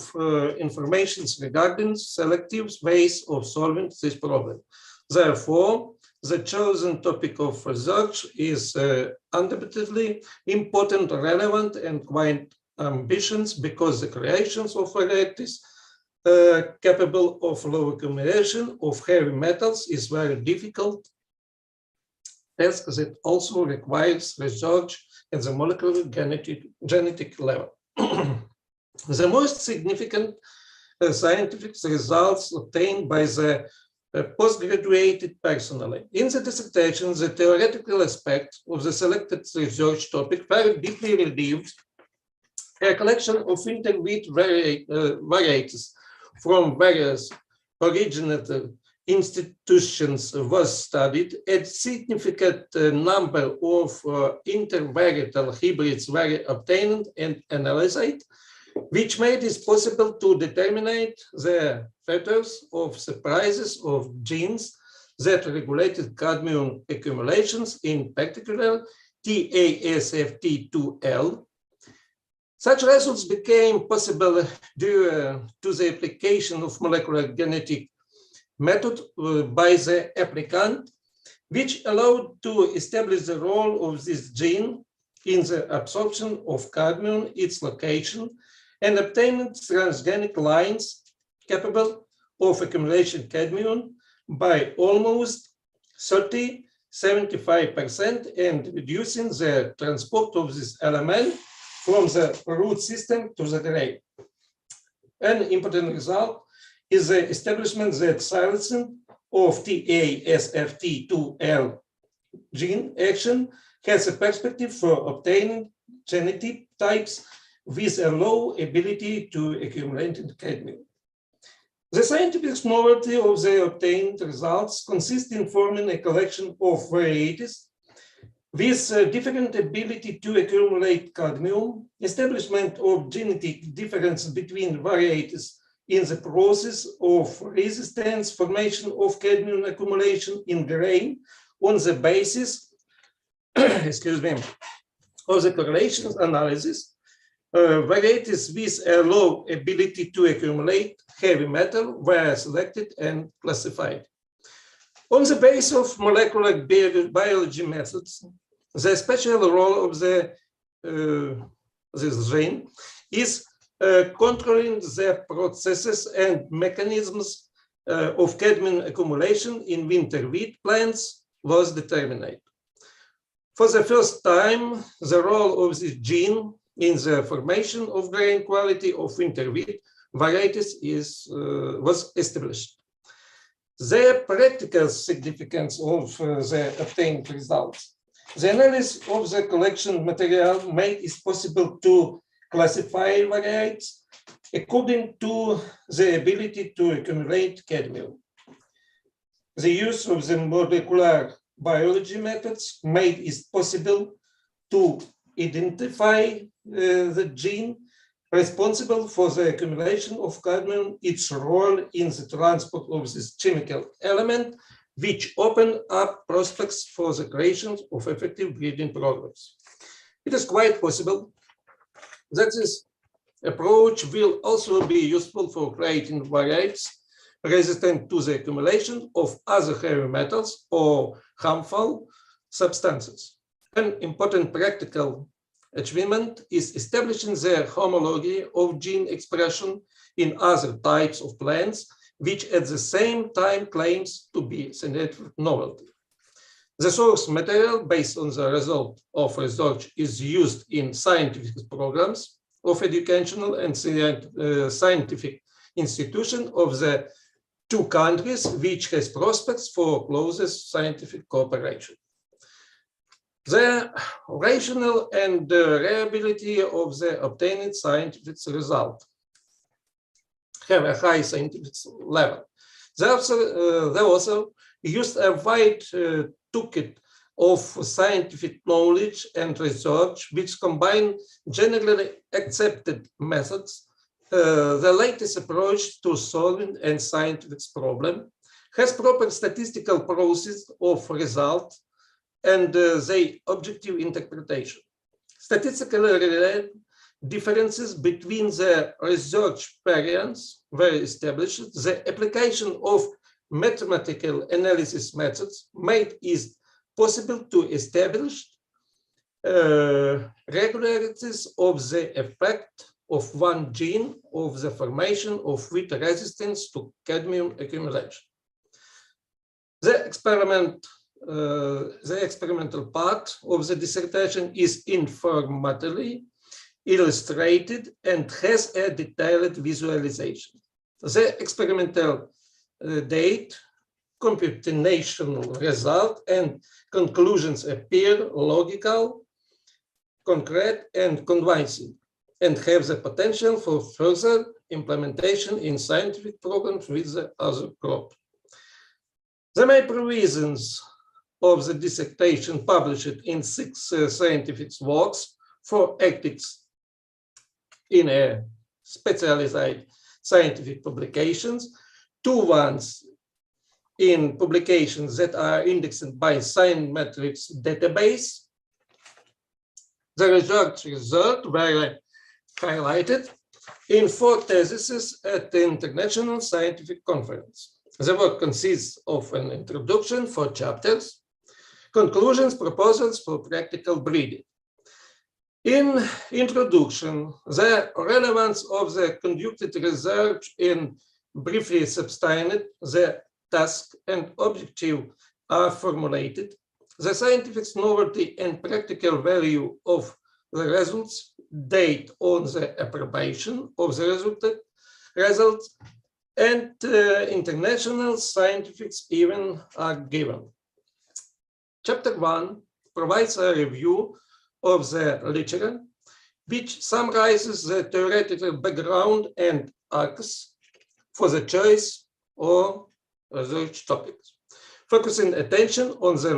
information regarding selective ways of solving this problem. Therefore, the chosen topic of research is undoubtedly important, relevant, and quite ambitious, because the creations of varieties capable of low accumulation of heavy metals is very difficult, task that also requires research at the molecular genetic level. The most significant scientific results obtained by the postgraduate personnel. In the dissertation, the theoretical aspect of the selected research topic very deeply relieved a collection of winter wheat varieties from various originator institutions was studied. A significant number of intervarietal hybrids were obtained and analyzed, which made it possible to determine the factors of surprises of genes that regulated cadmium accumulations, in particular TASFT2L. Such results became possible due to the application of molecular genetic method by the applicant, which allowed to establish the role of this gene in the absorption of cadmium, its location, and obtained transgenic lines capable of accumulation cadmium by almost 75% and reducing the transport of this element from the root system to the grain. An important result is the establishment that silencing of TASFT2L gene action has a perspective for obtaining genotypes with a low ability to accumulate cadmium. The scientific novelty of the obtained results consists in forming a collection of varieties with different ability to accumulate cadmium, establishment of genetic difference between varieties in the process of resistance, formation of cadmium accumulation in grain on the basis, excuse me, of the correlations analysis. Varieties with a low ability to accumulate heavy metal were selected and classified. On the basis of molecular biology methods, the special role of this gene is controlling the processes and mechanisms of cadmium accumulation in winter wheat plants was determined. For the first time, the role of this gene in the formation of grain quality of winter wheat varieties was established. The practical significance of the obtained results. The analysis of the collection material made it possible to classify varieties according to the ability to accumulate cadmium. The use of the molecular biology methods made it possible to identify the gene responsible for the accumulation of cadmium, its role in the transport of this chemical element, which open up prospects for the creation of effective breeding programs. It is quite possible that this approach will also be useful for creating varieties resistant to the accumulation of other heavy metals or harmful substances. An important practical achievement is establishing the homology of gene expression in other types of plants, which at the same time claims to be scientific novelty. The source material based on the result of research is used in scientific programs of educational and scientific institutions of the two countries, which has prospects for closest scientific cooperation. The rational and reliability of the obtained scientific result have a high scientific level. The author used a wide toolkit of scientific knowledge and research, which combine generally accepted methods, the latest approach to solving a scientific problem, has proper statistical process of results, and their objective interpretation. Statistically differences between the research variants were established. The application of mathematical analysis methods made it possible to establish regularities of the effect of one gene of the formation of wheat resistance to cadmium accumulation. The experimental part of the dissertation is informatively illustrated and has a detailed visualization. The experimental data, computational result, and conclusions appear logical, concrete, and convincing. and have the potential for further implementation in scientific programs with the other crop. The main provisions of the dissertation published in 6 scientific works, 4 ethics in a specialized scientific publications, 2 ones in publications that are indexed by Scienmetrics database. The result were highlighted in 4 theses at the International Scientific Conference. The work consists of an introduction, 4 chapters, conclusions, proposals for practical breeding. In introduction, the relevance of the conducted research in briefly substantiated, the task and objective are formulated. The scientific novelty and practical value of the results, date on the approbation of the results, and international scientific events are given. Chapter 1 provides a review of the literature, which summarizes the theoretical background and arcs for the choice or research topics, focusing attention on the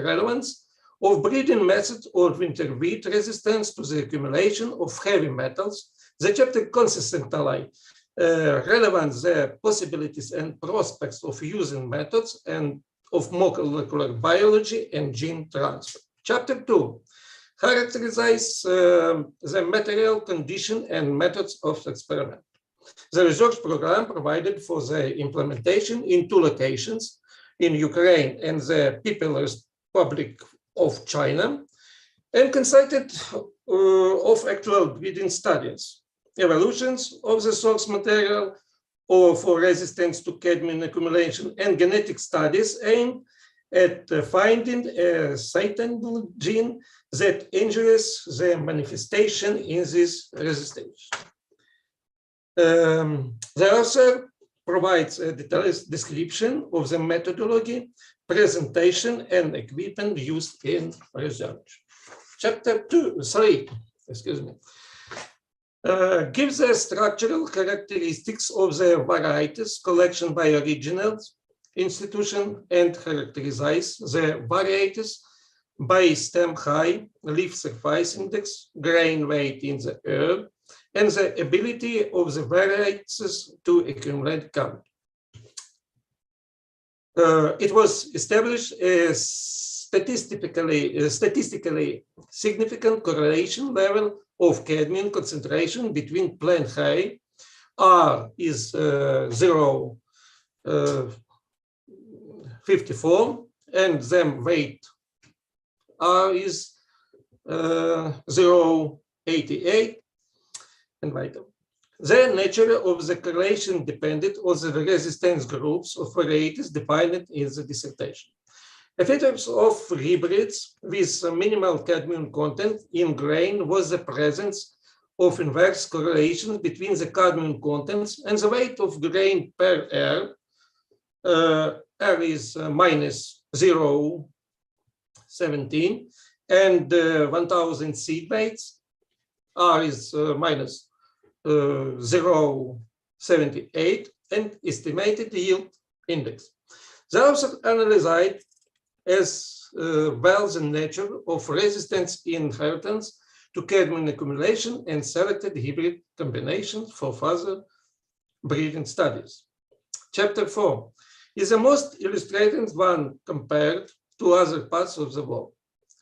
relevance of breeding methods of interweed resistance to the accumulation of heavy metals. The chapter consistently relevance the possibilities and prospects of using methods and of molecular biology and gene transfer. Chapter 2 characterizes the material condition and methods of experiment. The research program provided for the implementation in 2 locations, in Ukraine and the People's Republic of China, and consisted of actual breeding studies, evolutions of the source material or for resistance to cadmium accumulation, and genetic studies aimed at finding a suitable gene that injures the manifestation in this resistance. The author provides a detailed description of the methodology, presentation, and equipment used in research. Chapter 3, gives the structural characteristics of the varieties collection by originals institution and characterizes the varieties by stem height, leaf surface index, grain weight in the herb, and the ability of the varieties to accumulate count. It was established a statistically significant correlation level of cadmium concentration between plant height, R is 0.54, and then weight, R is 0.88, and vital. The nature of the correlation depended on the resistance groups of varieties defined in the dissertation. A feature of hybrids with minimal cadmium content in grain was the presence of inverse correlation between the cadmium contents and the weight of grain per R. R is minus 0.17, and 1,000 seed weights. R is minus 0.78, and estimated yield index. The author analyzed as well the nature of resistance inheritance to cadmium accumulation and selected hybrid combinations for further breeding studies. Chapter 4 is the most illustrated one compared to other parts of the world.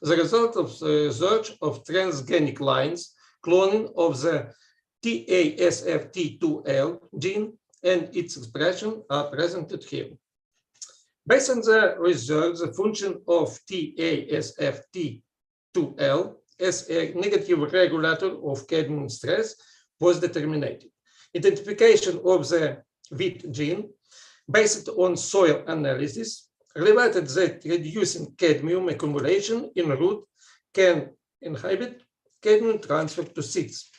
The result of the research of transgenic lines, cloning of the TASFT2L gene and its expression are presented here. Based on the research, the function of TASFT2L as a negative regulator of cadmium stress was determined. Identification of the wheat gene based on soil analysis related that reducing cadmium accumulation in root can inhibit cadmium transfer to seeds.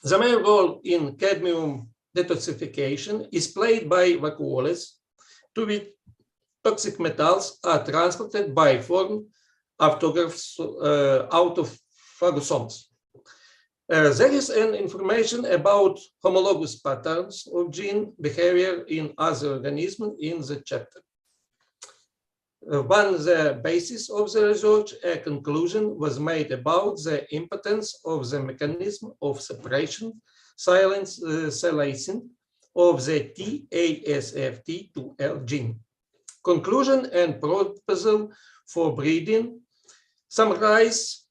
The main role in cadmium detoxification is played by vacuoles, to which toxic metals are transported by form autophagosomes. There is an information about homologous patterns of gene behavior in other organisms in the chapter. On the basis of the research, a conclusion was made about the impotence of the mechanism of separation, silencing of the TASFT2L gene. Conclusion and proposal for breeding summarize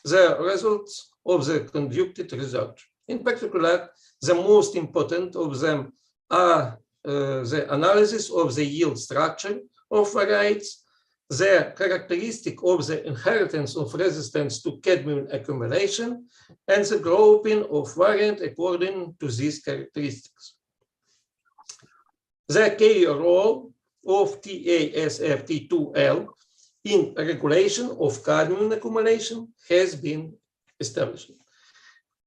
the results of the conducted research. In particular, the most important of them are the analysis of the yield structure of varieties, the characteristic of the inheritance of resistance to cadmium accumulation, and the grouping of variants according to these characteristics. The key role of TASFT2L in regulation of cadmium accumulation has been established.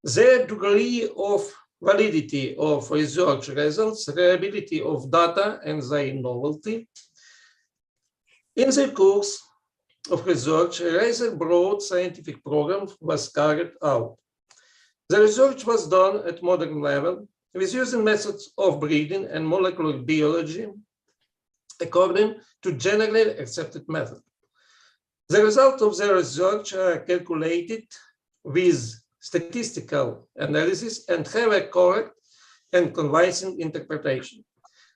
The degree of validity of research results, reliability of data, and their novelty. In the course of research, a rather broad scientific program was carried out. The research was done at modern level with using methods of breeding and molecular biology according to generally accepted method. The results of the research are calculated with statistical analysis and have a correct and convincing interpretation.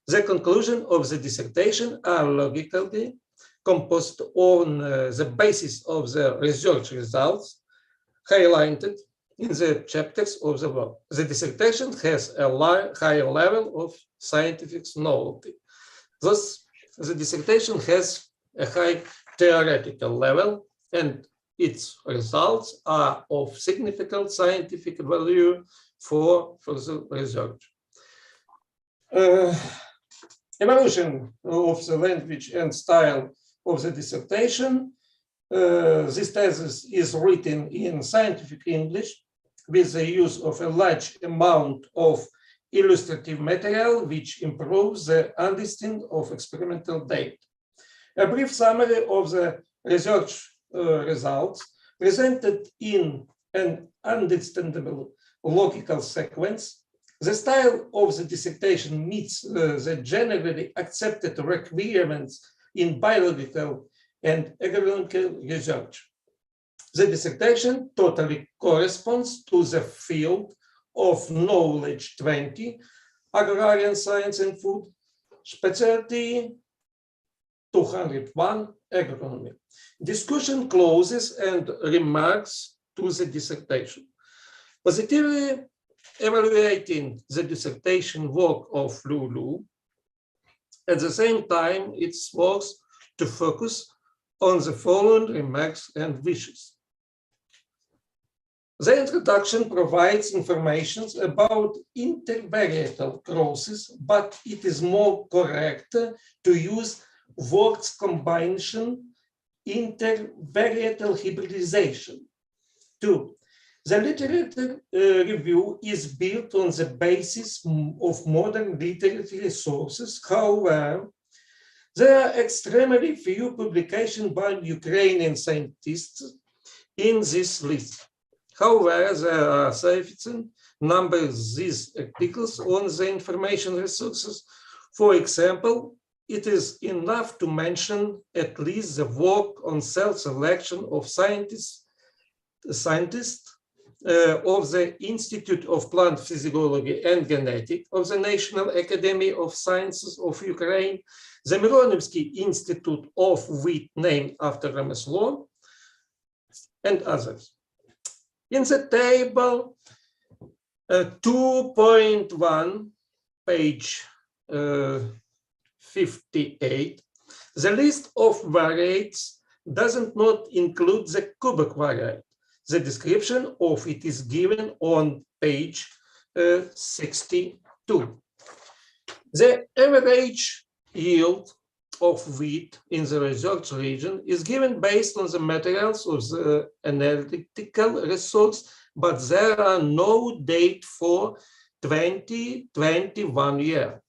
The conclusion of the dissertation are logically composed on the basis of the research results highlighted in the chapters of the work. The dissertation has a high level of scientific novelty. Thus, the dissertation has a high theoretical level, and its results are of significant scientific value for further research. Evolution of the language and style of the dissertation. This thesis is written in scientific English with the use of a large amount of illustrative material, which improves the understanding of experimental data. A brief summary of the research results presented in an understandable logical sequence. The style of the dissertation meets the generally accepted requirements in biological and agronomical research. The dissertation totally corresponds to the field of knowledge 20, agrarian science and food, specialty 201, agronomy. Discussion clauses and remarks to the dissertation. Positively evaluating the dissertation work of Lulu, at the same time, it's worth to focus on the following remarks and wishes. The introduction provides information about intervarietal crosses, but it is more correct to use words combination intervarietal hybridization. 2. The literature review is built on the basis of modern literary sources. However, there are extremely few publications by Ukrainian scientists in this list. However, there are sufficient numbers of these articles on the information resources. For example, it is enough to mention at least the work on cell selection of scientists of the Institute of Plant Physiology and Genetics of the National Academy of Sciences of Ukraine, the Mironovsky Institute of Wheat named after Remeslo, and others. In the table 2.1, page 58, the list of varieties does not include the cubic variety. The description of it is given on page 62. The average yield of wheat in the research region is given based on the materials of the analytical resource, but there are no date for 2021 year.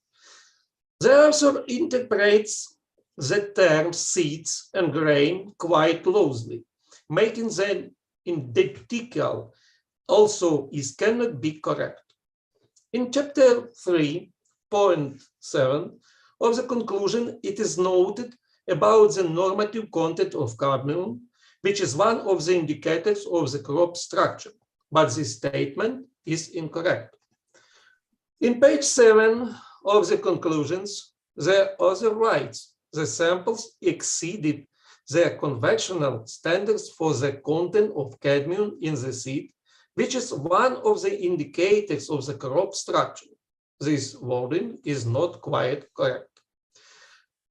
The author interprets the terms seeds and grain quite closely, making them identical also cannot be correct. In chapter 3.7 of the conclusion, it is noted about the normative content of cadmium, which is one of the indicators of the crop structure, but this statement is incorrect. In page 7 of the conclusions, the author writes, the samples exceeded the conventional standards for the content of cadmium in the seed, which is one of the indicators of the crop structure. This wording is not quite correct.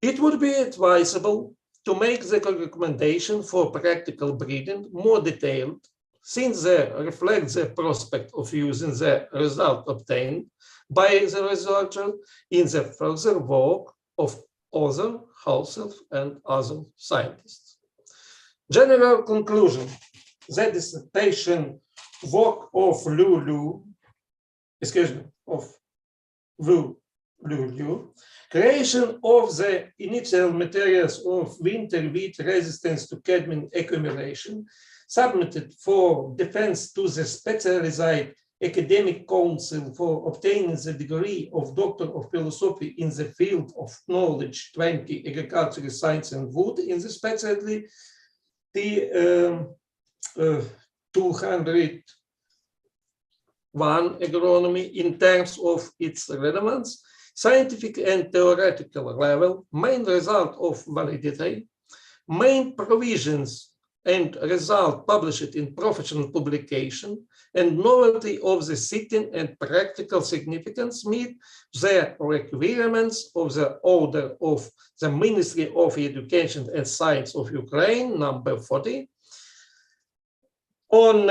It would be advisable to make the recommendation for practical breeding more detailed, since they reflect the prospect of using the result obtained by the researcher in the further work of other household and other scientists. General conclusion: the dissertation work of Wu Lu, creation of the initial materials of winter wheat resistance to cadmium accumulation, submitted for defense to the specialized academic council for obtaining the degree of Doctor of Philosophy in the field of knowledge 20 agricultural science and wood in the specialty 201 agronomy in terms of its relevance, scientific and theoretical level, main result of validity, main provisions and result published in professional publication, and novelty of the setting and practical significance meet the requirements of the order of the Ministry of Education and Science of Ukraine, number 40, on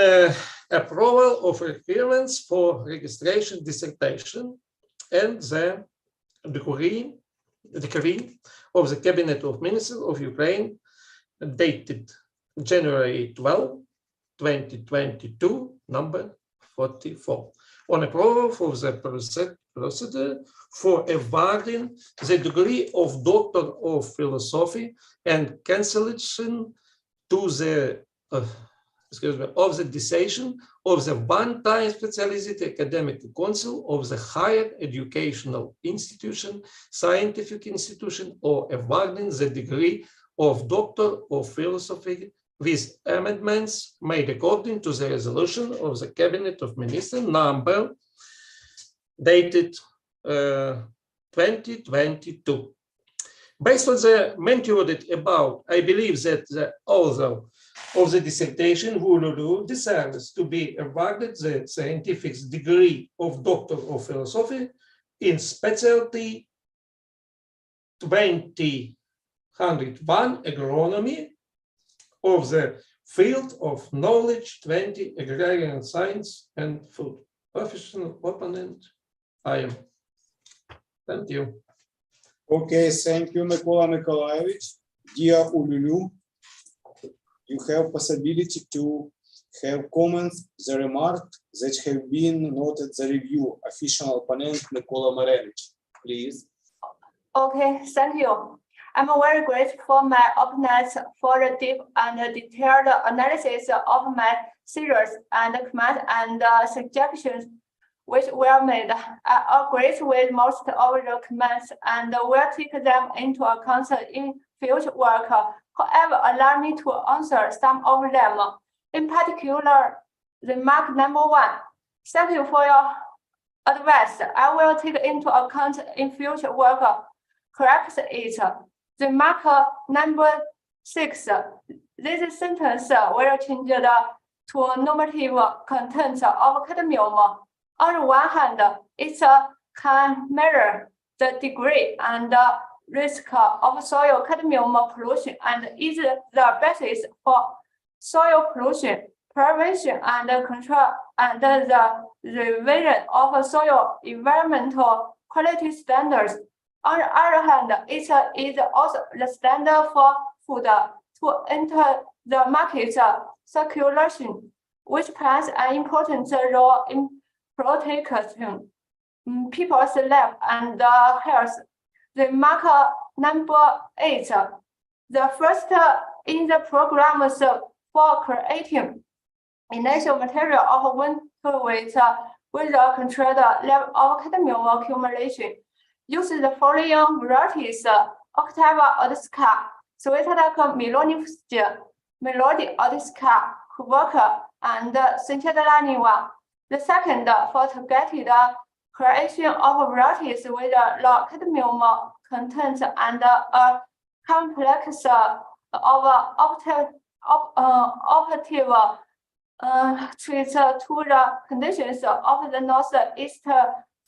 approval of requirements for registration dissertation, and the decree of the Cabinet of Ministers of Ukraine dated January 12, 2022, number 44, on approval of the procedure for awarding the degree of Doctor of Philosophy and cancellation to the of the decision of the one-time specialized academic council of the higher educational institution, scientific institution, or awarding the degree of Doctor of Philosophy with amendments made according to the resolution of the Cabinet of Ministers number dated 2022. Based on the mentioned above, I believe that the author of the dissertation, Wu Lu, deserves to be awarded the scientific degree of Doctor of Philosophy in specialty 2001 agronomy of the field of knowledge 20 agrarian science and food. Professional opponent, I am. Thank you. Okay, thank you, Mykola Mykolaievich. Dear Ululu, you have possibility to have comments, the remark that have been noted the review. Official opponent Mykola Marevich, please. Okay, thank you. I'm very grateful for my opponents for the deep and detailed analysis of my series and comments and suggestions which were made. I agree with most of the comments and will take them into account in future work. However, allow me to answer some of them. In particular, remark number 1. Thank you for your advice. I will take into account in future work. Correct it. Remark number 6. This sentence will change to normative content of cadmium. On the one hand, it can measure the degree and risk of soil cadmium pollution and is the basis for soil pollution prevention and control and the revision of soil environmental quality standards. On the other hand, it is also the standard for food to enter the market circulation, which plays an important role in protecting people's life and health. Remark number 8. The first in the program is for creating initial material of winter weight with a controlled level of cadmium accumulation. Use the following varieties: Octava Odisca, Sweetada Melonifstia, Melody Odisca, Kubaka, and Centralaniwa. The second for targeted creation of varieties with a low cadmium content and a complex of operative traits to the conditions of the northeast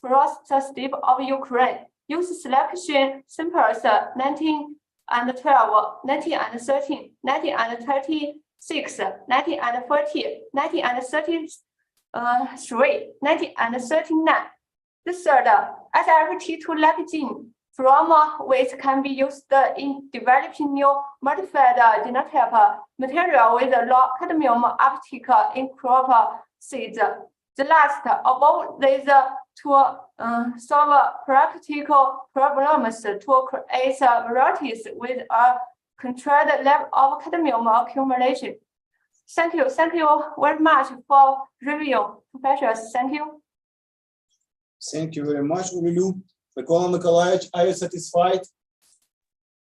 frost steppe of Ukraine. Use selection samples 19 and 12, 19 and 13, 19 and 36, 19 and 40, 19 and 33, 19 and 39. The third, SRT2 lectin from which can be used in developing new modified genotype material with low cadmium uptake in crop seeds. The last, above these to solve practical problems to create varieties with a controlled level of cadmium accumulation. Thank you very much for review, professors. Thank you. Thank you very much, Ululu. Микола Миколаївич, are you satisfied?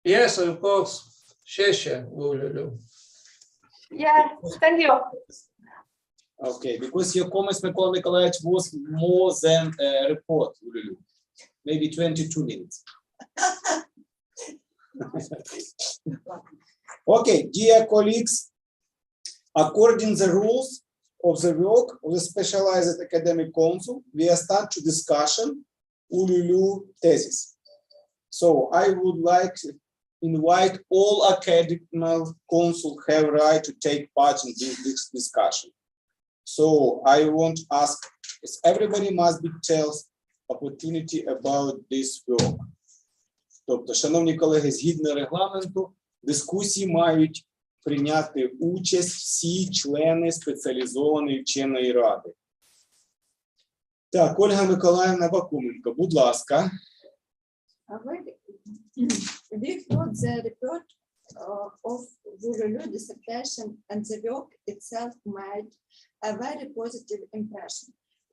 Yes, of course. Sheshe, Ululu. Yeah, thank you. Okay, because your comments, Mikola Nikolaevich, was more than a report, Ululu. Maybe 22 minutes. Okay, dear colleagues, according to the rules of the work of the Specialized Academic Council, we are start to discussion Ululu thesis. So I would like to invite all academic council have right to take part in this discussion. So I want to ask, everybody must be tells opportunity about this work. Тобто, шановні колеги, згідно регламенту, дискусії мають прийняти участь всі члени спеціалізованої вченої ради. Так, Ольга Миколаївна Бакуменко, будь ласка. We thought the report of Vululu dissertation and the work itself made a very positive impression.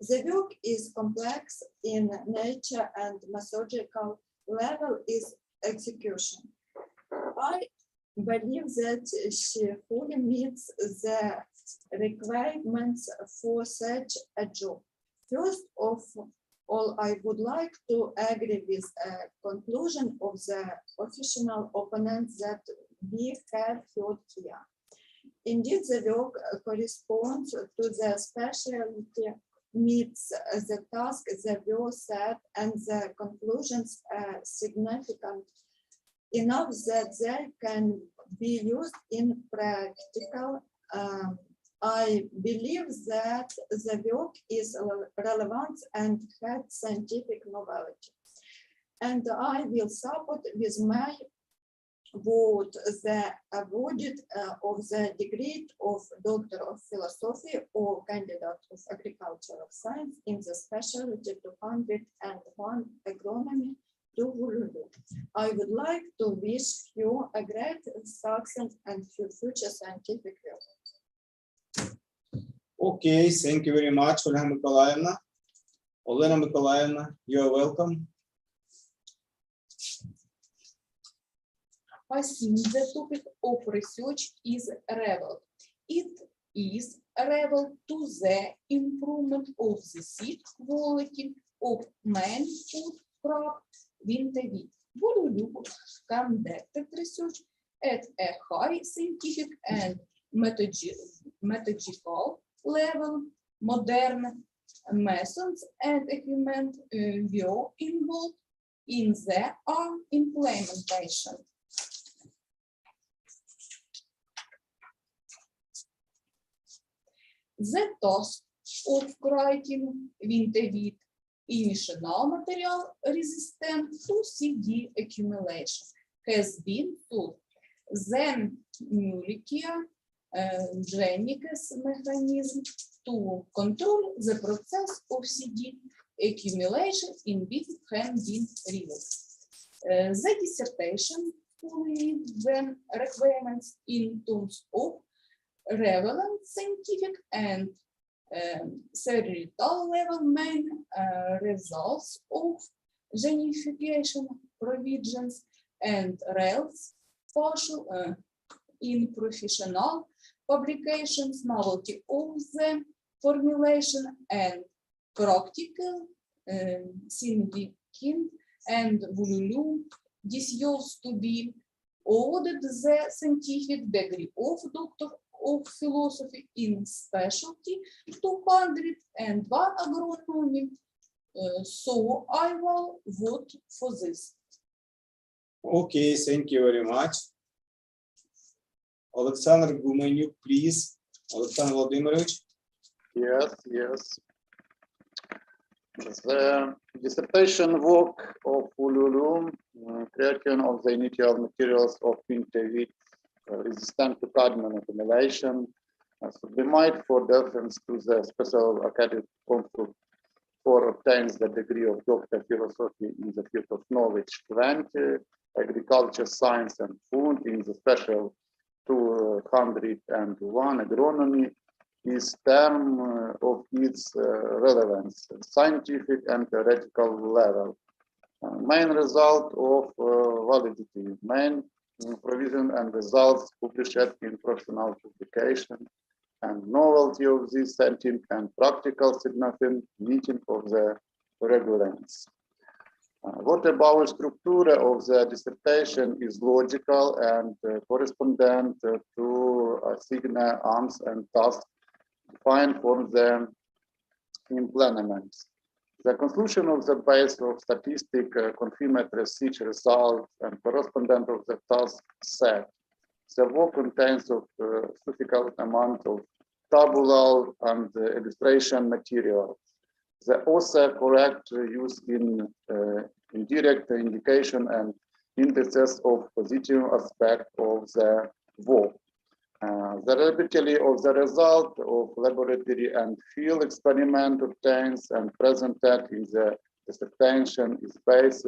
The work is complex in nature and methodological level is execution. I believe that she fully meets the requirements for such a job. First of all, I would like to agree with a conclusion of the official opponents that we have heard here. Indeed, the work corresponds to the specialty, meets the task that were set, and the conclusions are significant enough that they can be used in practical. I believe that the work is relevant and had scientific novelty. And I will support with my vote the awarded of the degree of Doctor of Philosophy or Candidate of Agricultural Science in the specialty 201 Agronomy to Vululu. I would like to wish you a great success and future scientific work. Okay, thank you very much, Olga Mykolaївна. Olena Mykolaївна, you are welcome. I think the topic of research is relevant. It is relevant to the improvement of the seed quality of main food crop winter wheat. Vululu conducted research at a high scientific and methodological level. Modern methods and equipment were involved in the implementation. The task of creating winter wheat initial material resistant to CD accumulation has been solved. The molecular genetic mechanism to control the process of CD accumulation in wheat has been revealed. The dissertation fully then requirements in terms of relevant scientific and theoretical level main results of genification provisions and rails partial in professional publications, novelty of the formulation and practical significant and volume deserves to be awarded the scientific degree of Doctor of Philosophy in Specialty 201 Agronomy. So I will vote for this. Okay, thank you very much. Олександр Гуменюк, please. Олександр Володимирович. Yes, yes. The dissertation work of Ululu, creation of the initial materials of winter resistant to cadmium accumulation, should be made for reference to the special academic concept for obtains the degree of Doctor of Philosophy in the field of knowledge 20, agriculture, science and food in the special 201 agronomy is term of its relevance, scientific and theoretical level. Main result of validity, main provision and results published in professional publication, and novelty of this scientific and practical significant meeting of the regulations. What about structure of the dissertation is logical and correspondent to assigned aims and tasks defined for the implement. The conclusion of the base of statistic confirmed research results and correspondent of the task set. The work contains of sufficient amount of tabular and illustration material. The author correct use in indirect indication and indices of positive aspect of the work. The reliability of the result of laboratory and field experiment obtains and presented in the dissertation is based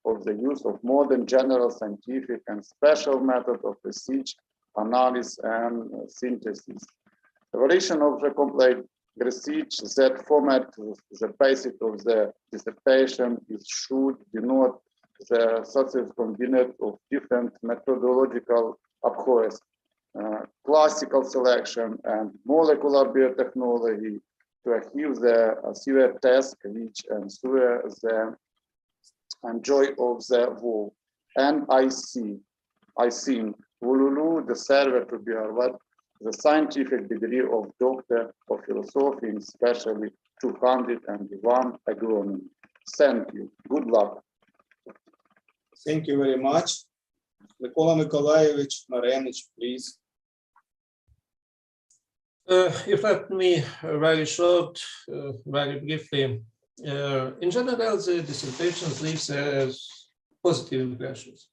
on the use of modern general scientific and special method of research, analysis and synthesis. Evaluation of the complete research that format the basis of the dissertation is should denote the success combination of different methodological approaches. Classical selection and molecular biotechnology to achieve the severe task which ensure the enjoy of the work. And I think Ululu the server to be awarded the scientific degree of Doctor of Philosophy in specially 201 agronomy. Thank you. Good luck. Thank you very much. Микола Миколайович Маренич, please. If let me very short, very briefly, in general, the dissertations leaves positive impressions.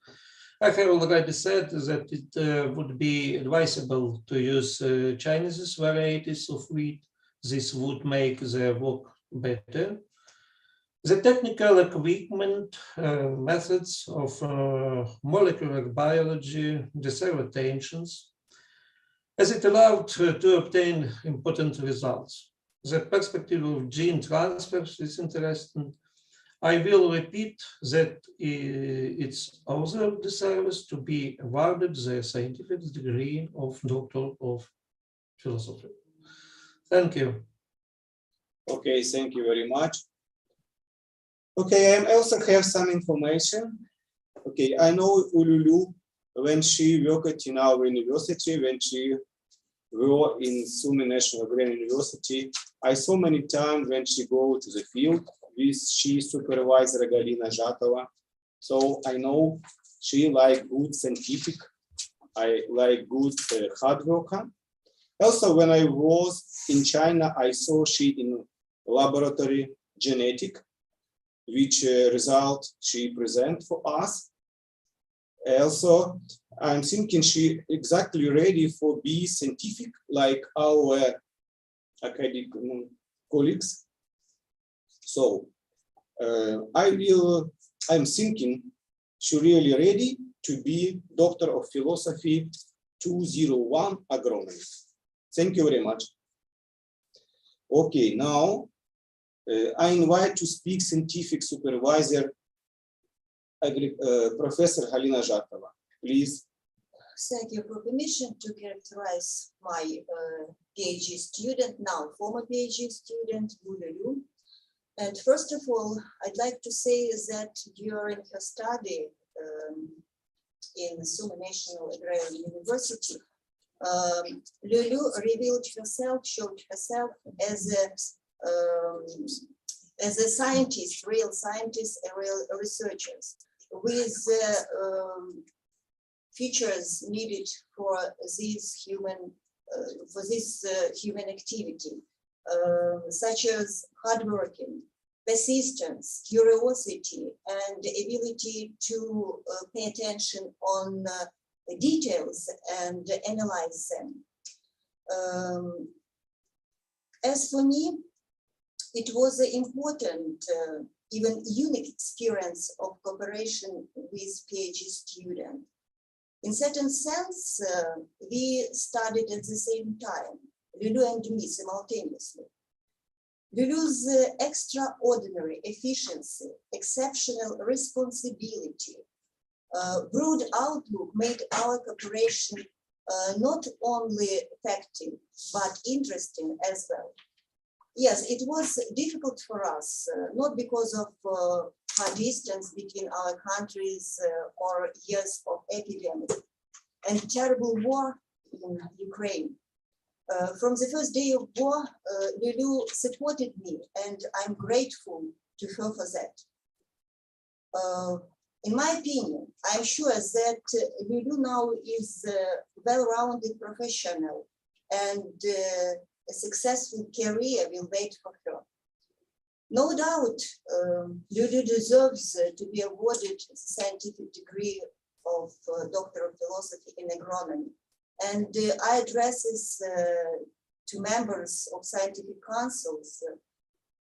I have already said that it would be advisable to use Chinese varieties of wheat. This would make the work better. The technical equipment, methods of molecular biology deserve attention, as it allowed to obtain important results. The perspective of gene transfers is interesting. I will repeat that its author deserves to be awarded the scientific degree of Doctor of Philosophy. Thank you. Okay, thank you very much. Okay, I also have some information. Okay, I know Ululu when she worked in our university, when she worked in Sumy National Agrarian University. I saw many times when she go to the field with she supervisor Galina Zhatova. So I know she like good scientific, I like good hard worker. Also, when I was in China, I saw she in laboratory genetic, which result she present for us. Also, I'm thinking she exactly ready for be scientific like our academic colleagues. So I'm thinking she really ready to be Doctor of Philosophy 201 agronomy. Thank you very much. Okay, now I invite to speak scientific supervisor Professor Halina Zhatova. Please. Thank you for permission to characterize my PhD student, now former PhD student, Bululu. And first of all, I'd like to say that during her study in Sumy National Agrarian University, Lulu showed herself as a scientist, real scientist, a real researcher, with features needed for this human activity, such as hardworking, persistence, curiosity, and ability to pay attention on details and analyze them. As for me, it was an important, even unique experience of cooperation with PhD student. In certain sense, we studied at the same time, Lulu and me simultaneously. Lulu's extraordinary efficiency, exceptional responsibility, broad outlook made our cooperation not only effective, but interesting as well. Yes, it was difficult for us, not because of high distance between our countries or years of epidemic and terrible war in Ukraine. From the first day of war, Lulu supported me, and I'm grateful to her for that. In my opinion, I'm sure that Lulu now is a well-rounded professional, and a successful career will wait for her. No doubt, Lulu deserves to be awarded the scientific degree of Doctor of Philosophy in Agronomy. And I address this to members of scientific councils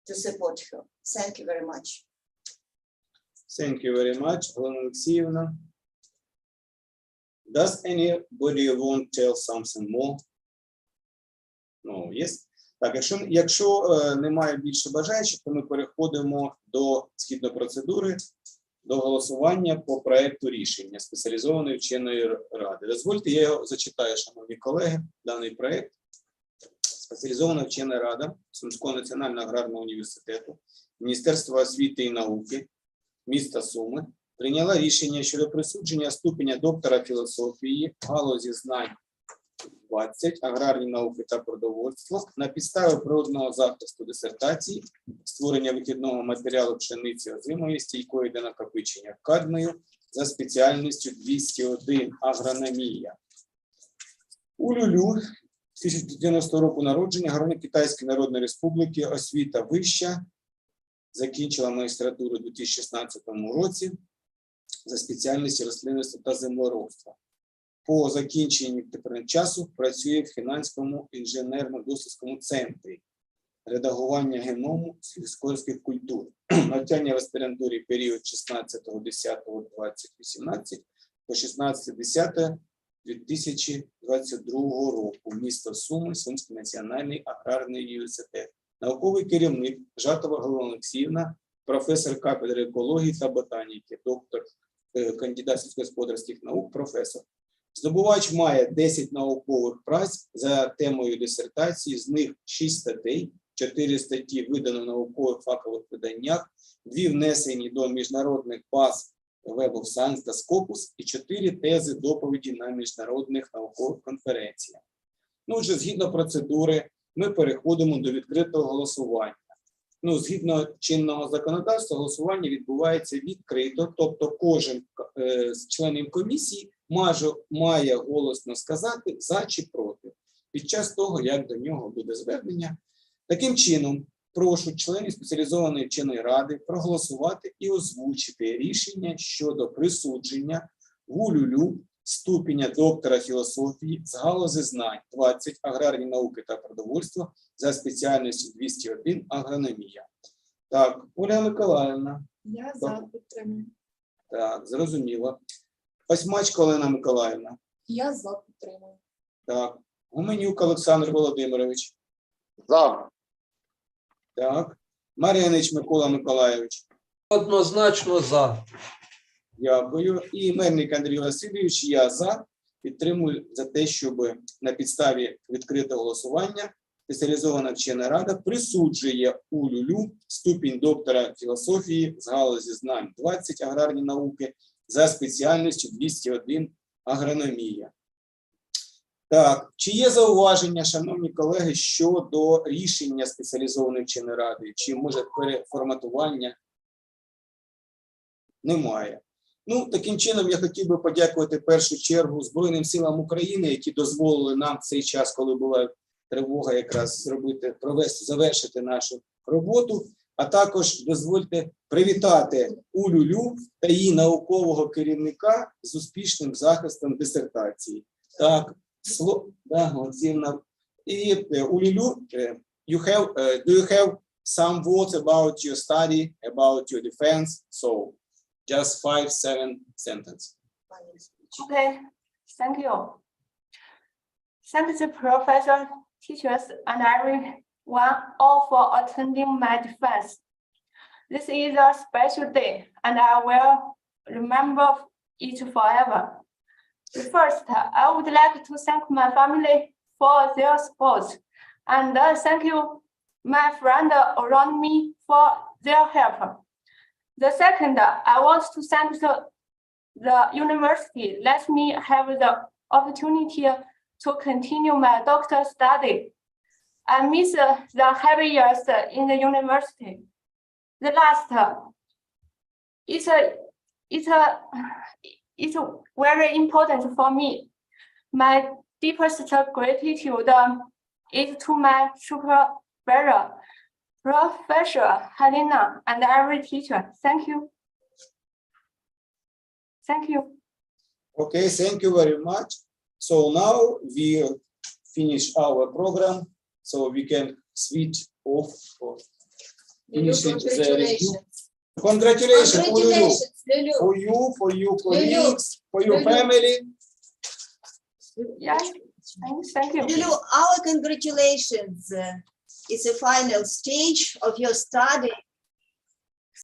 to support her. Thank you very much. Thank you very much, Helena Alexeyevna. Does anybody want to tell something more? No, yes. Так, якщо немає більше бажаючих, то ми переходимо згідно процедури до голосування по проекту рішення спеціалізованої вченої ради. Дозвольте, я його зачитаю, шановні колеги, даний проект. Спеціалізована вчена рада Сумського національного аграрного університету, Міністерства освіти і науки, міста Суми прийняла рішення щодо присудження ступеня доктора філософії в галузі знань 20, аграрні науки та продовольство на підставі природного захисту дисертації, створення вихідного матеріалу пшениці озимої, стійкої до накопичення кадмію за спеціальністю 201 агрономія. У Люлю 1990 року народження, громадянин Китайської Народної Республіки, освіта вища, закінчила магістратуру у 2016 році за спеціальністю рослинництва та землеробства. По закінченні часу працює в Фінанському інженерно-дослідському центрі редагування геному сільськогосподарських культур. Навчання в аспірантурі період 16.10.2018 по 16.10.2022 року. Місто Суми, Сумський національний аграрний університет. Науковий керівник Жатова Галина Олексіївна, професор кафедри екології та ботаніки, доктор, кандидат сільськогосподарських наук, професор. Здобувач має 10 наукових праць за темою дисертації, з них 6 статей, 4 статті видано в наукових фахових виданнях, 2 внесені до міжнародних баз Web of Science та Scopus і 4 тези доповіді на міжнародних наукових конференціях. Ну, отже, згідно процедури, ми переходимо до відкритого голосування. Ну, згідно чинного законодавства, голосування відбувається відкрито, тобто кожен з членів комісії має голосно сказати за чи проти під час того, як до нього буде звернення. Таким чином, прошу членів спеціалізованої вченої ради проголосувати і озвучити рішення щодо присудження Гулюлю ступеня доктора філософії з галузі знань 20 аграрні науки та продовольство за спеціальністю 201 агрономія. Так, Оля Миколаївна. Я за підтримую. Так, зрозуміло. Осьмачко Олена Миколаївна. Я за підтримую. Так. Гуменюк Олександр Володимирович. За. Так. Маринич Микола Миколайович. Однозначно за. Дякую. І Мельник Андрій Васильович, я за. Підтримую за те, щоб на підставі відкритого голосування спеціалізована вчена рада присуджує УЛЮЛЮ ступінь доктора філософії з галузі знань 20 аграрні науки за спеціальністю 201 агрономія. Так, чи є зауваження, шановні колеги, щодо рішення спеціалізованої вченої ради, чи може переформатування? Немає. Ну, таким чином, я хотів би подякувати в першу чергу Збройним силам України, які дозволили нам в цей час, коли була тривога, якраз завершити нашу роботу, а також дозвольте привітати УЛЮЛЮ та її наукового керівника з успішним захистом дисертації. Так, і УЛЮЛЮ, do you have some words about your study, about your defense? So, just 5-7 sentences. Okay, thank you. Thank the professor, teachers, and everyone all for attending my defense. This is a special day, and I will remember it forever. First, I would like to thank my family for their support, and thank you, my friends around me, for their help. The second, I want to thank the university let me have the opportunity to continue my doctoral study. I miss the heavy years in the university. The last, it's very important for me. My deepest gratitude is to my supervisor, Professor Helena, and every teacher. Thank you. Thank you. Okay, thank you very much. So now we finish our program, so we can switch off or finish the review. Congratulations, Ulu, for you, colleagues, for your family. Yes, thank you. Lulu, our congratulations. It's a final stage of your study.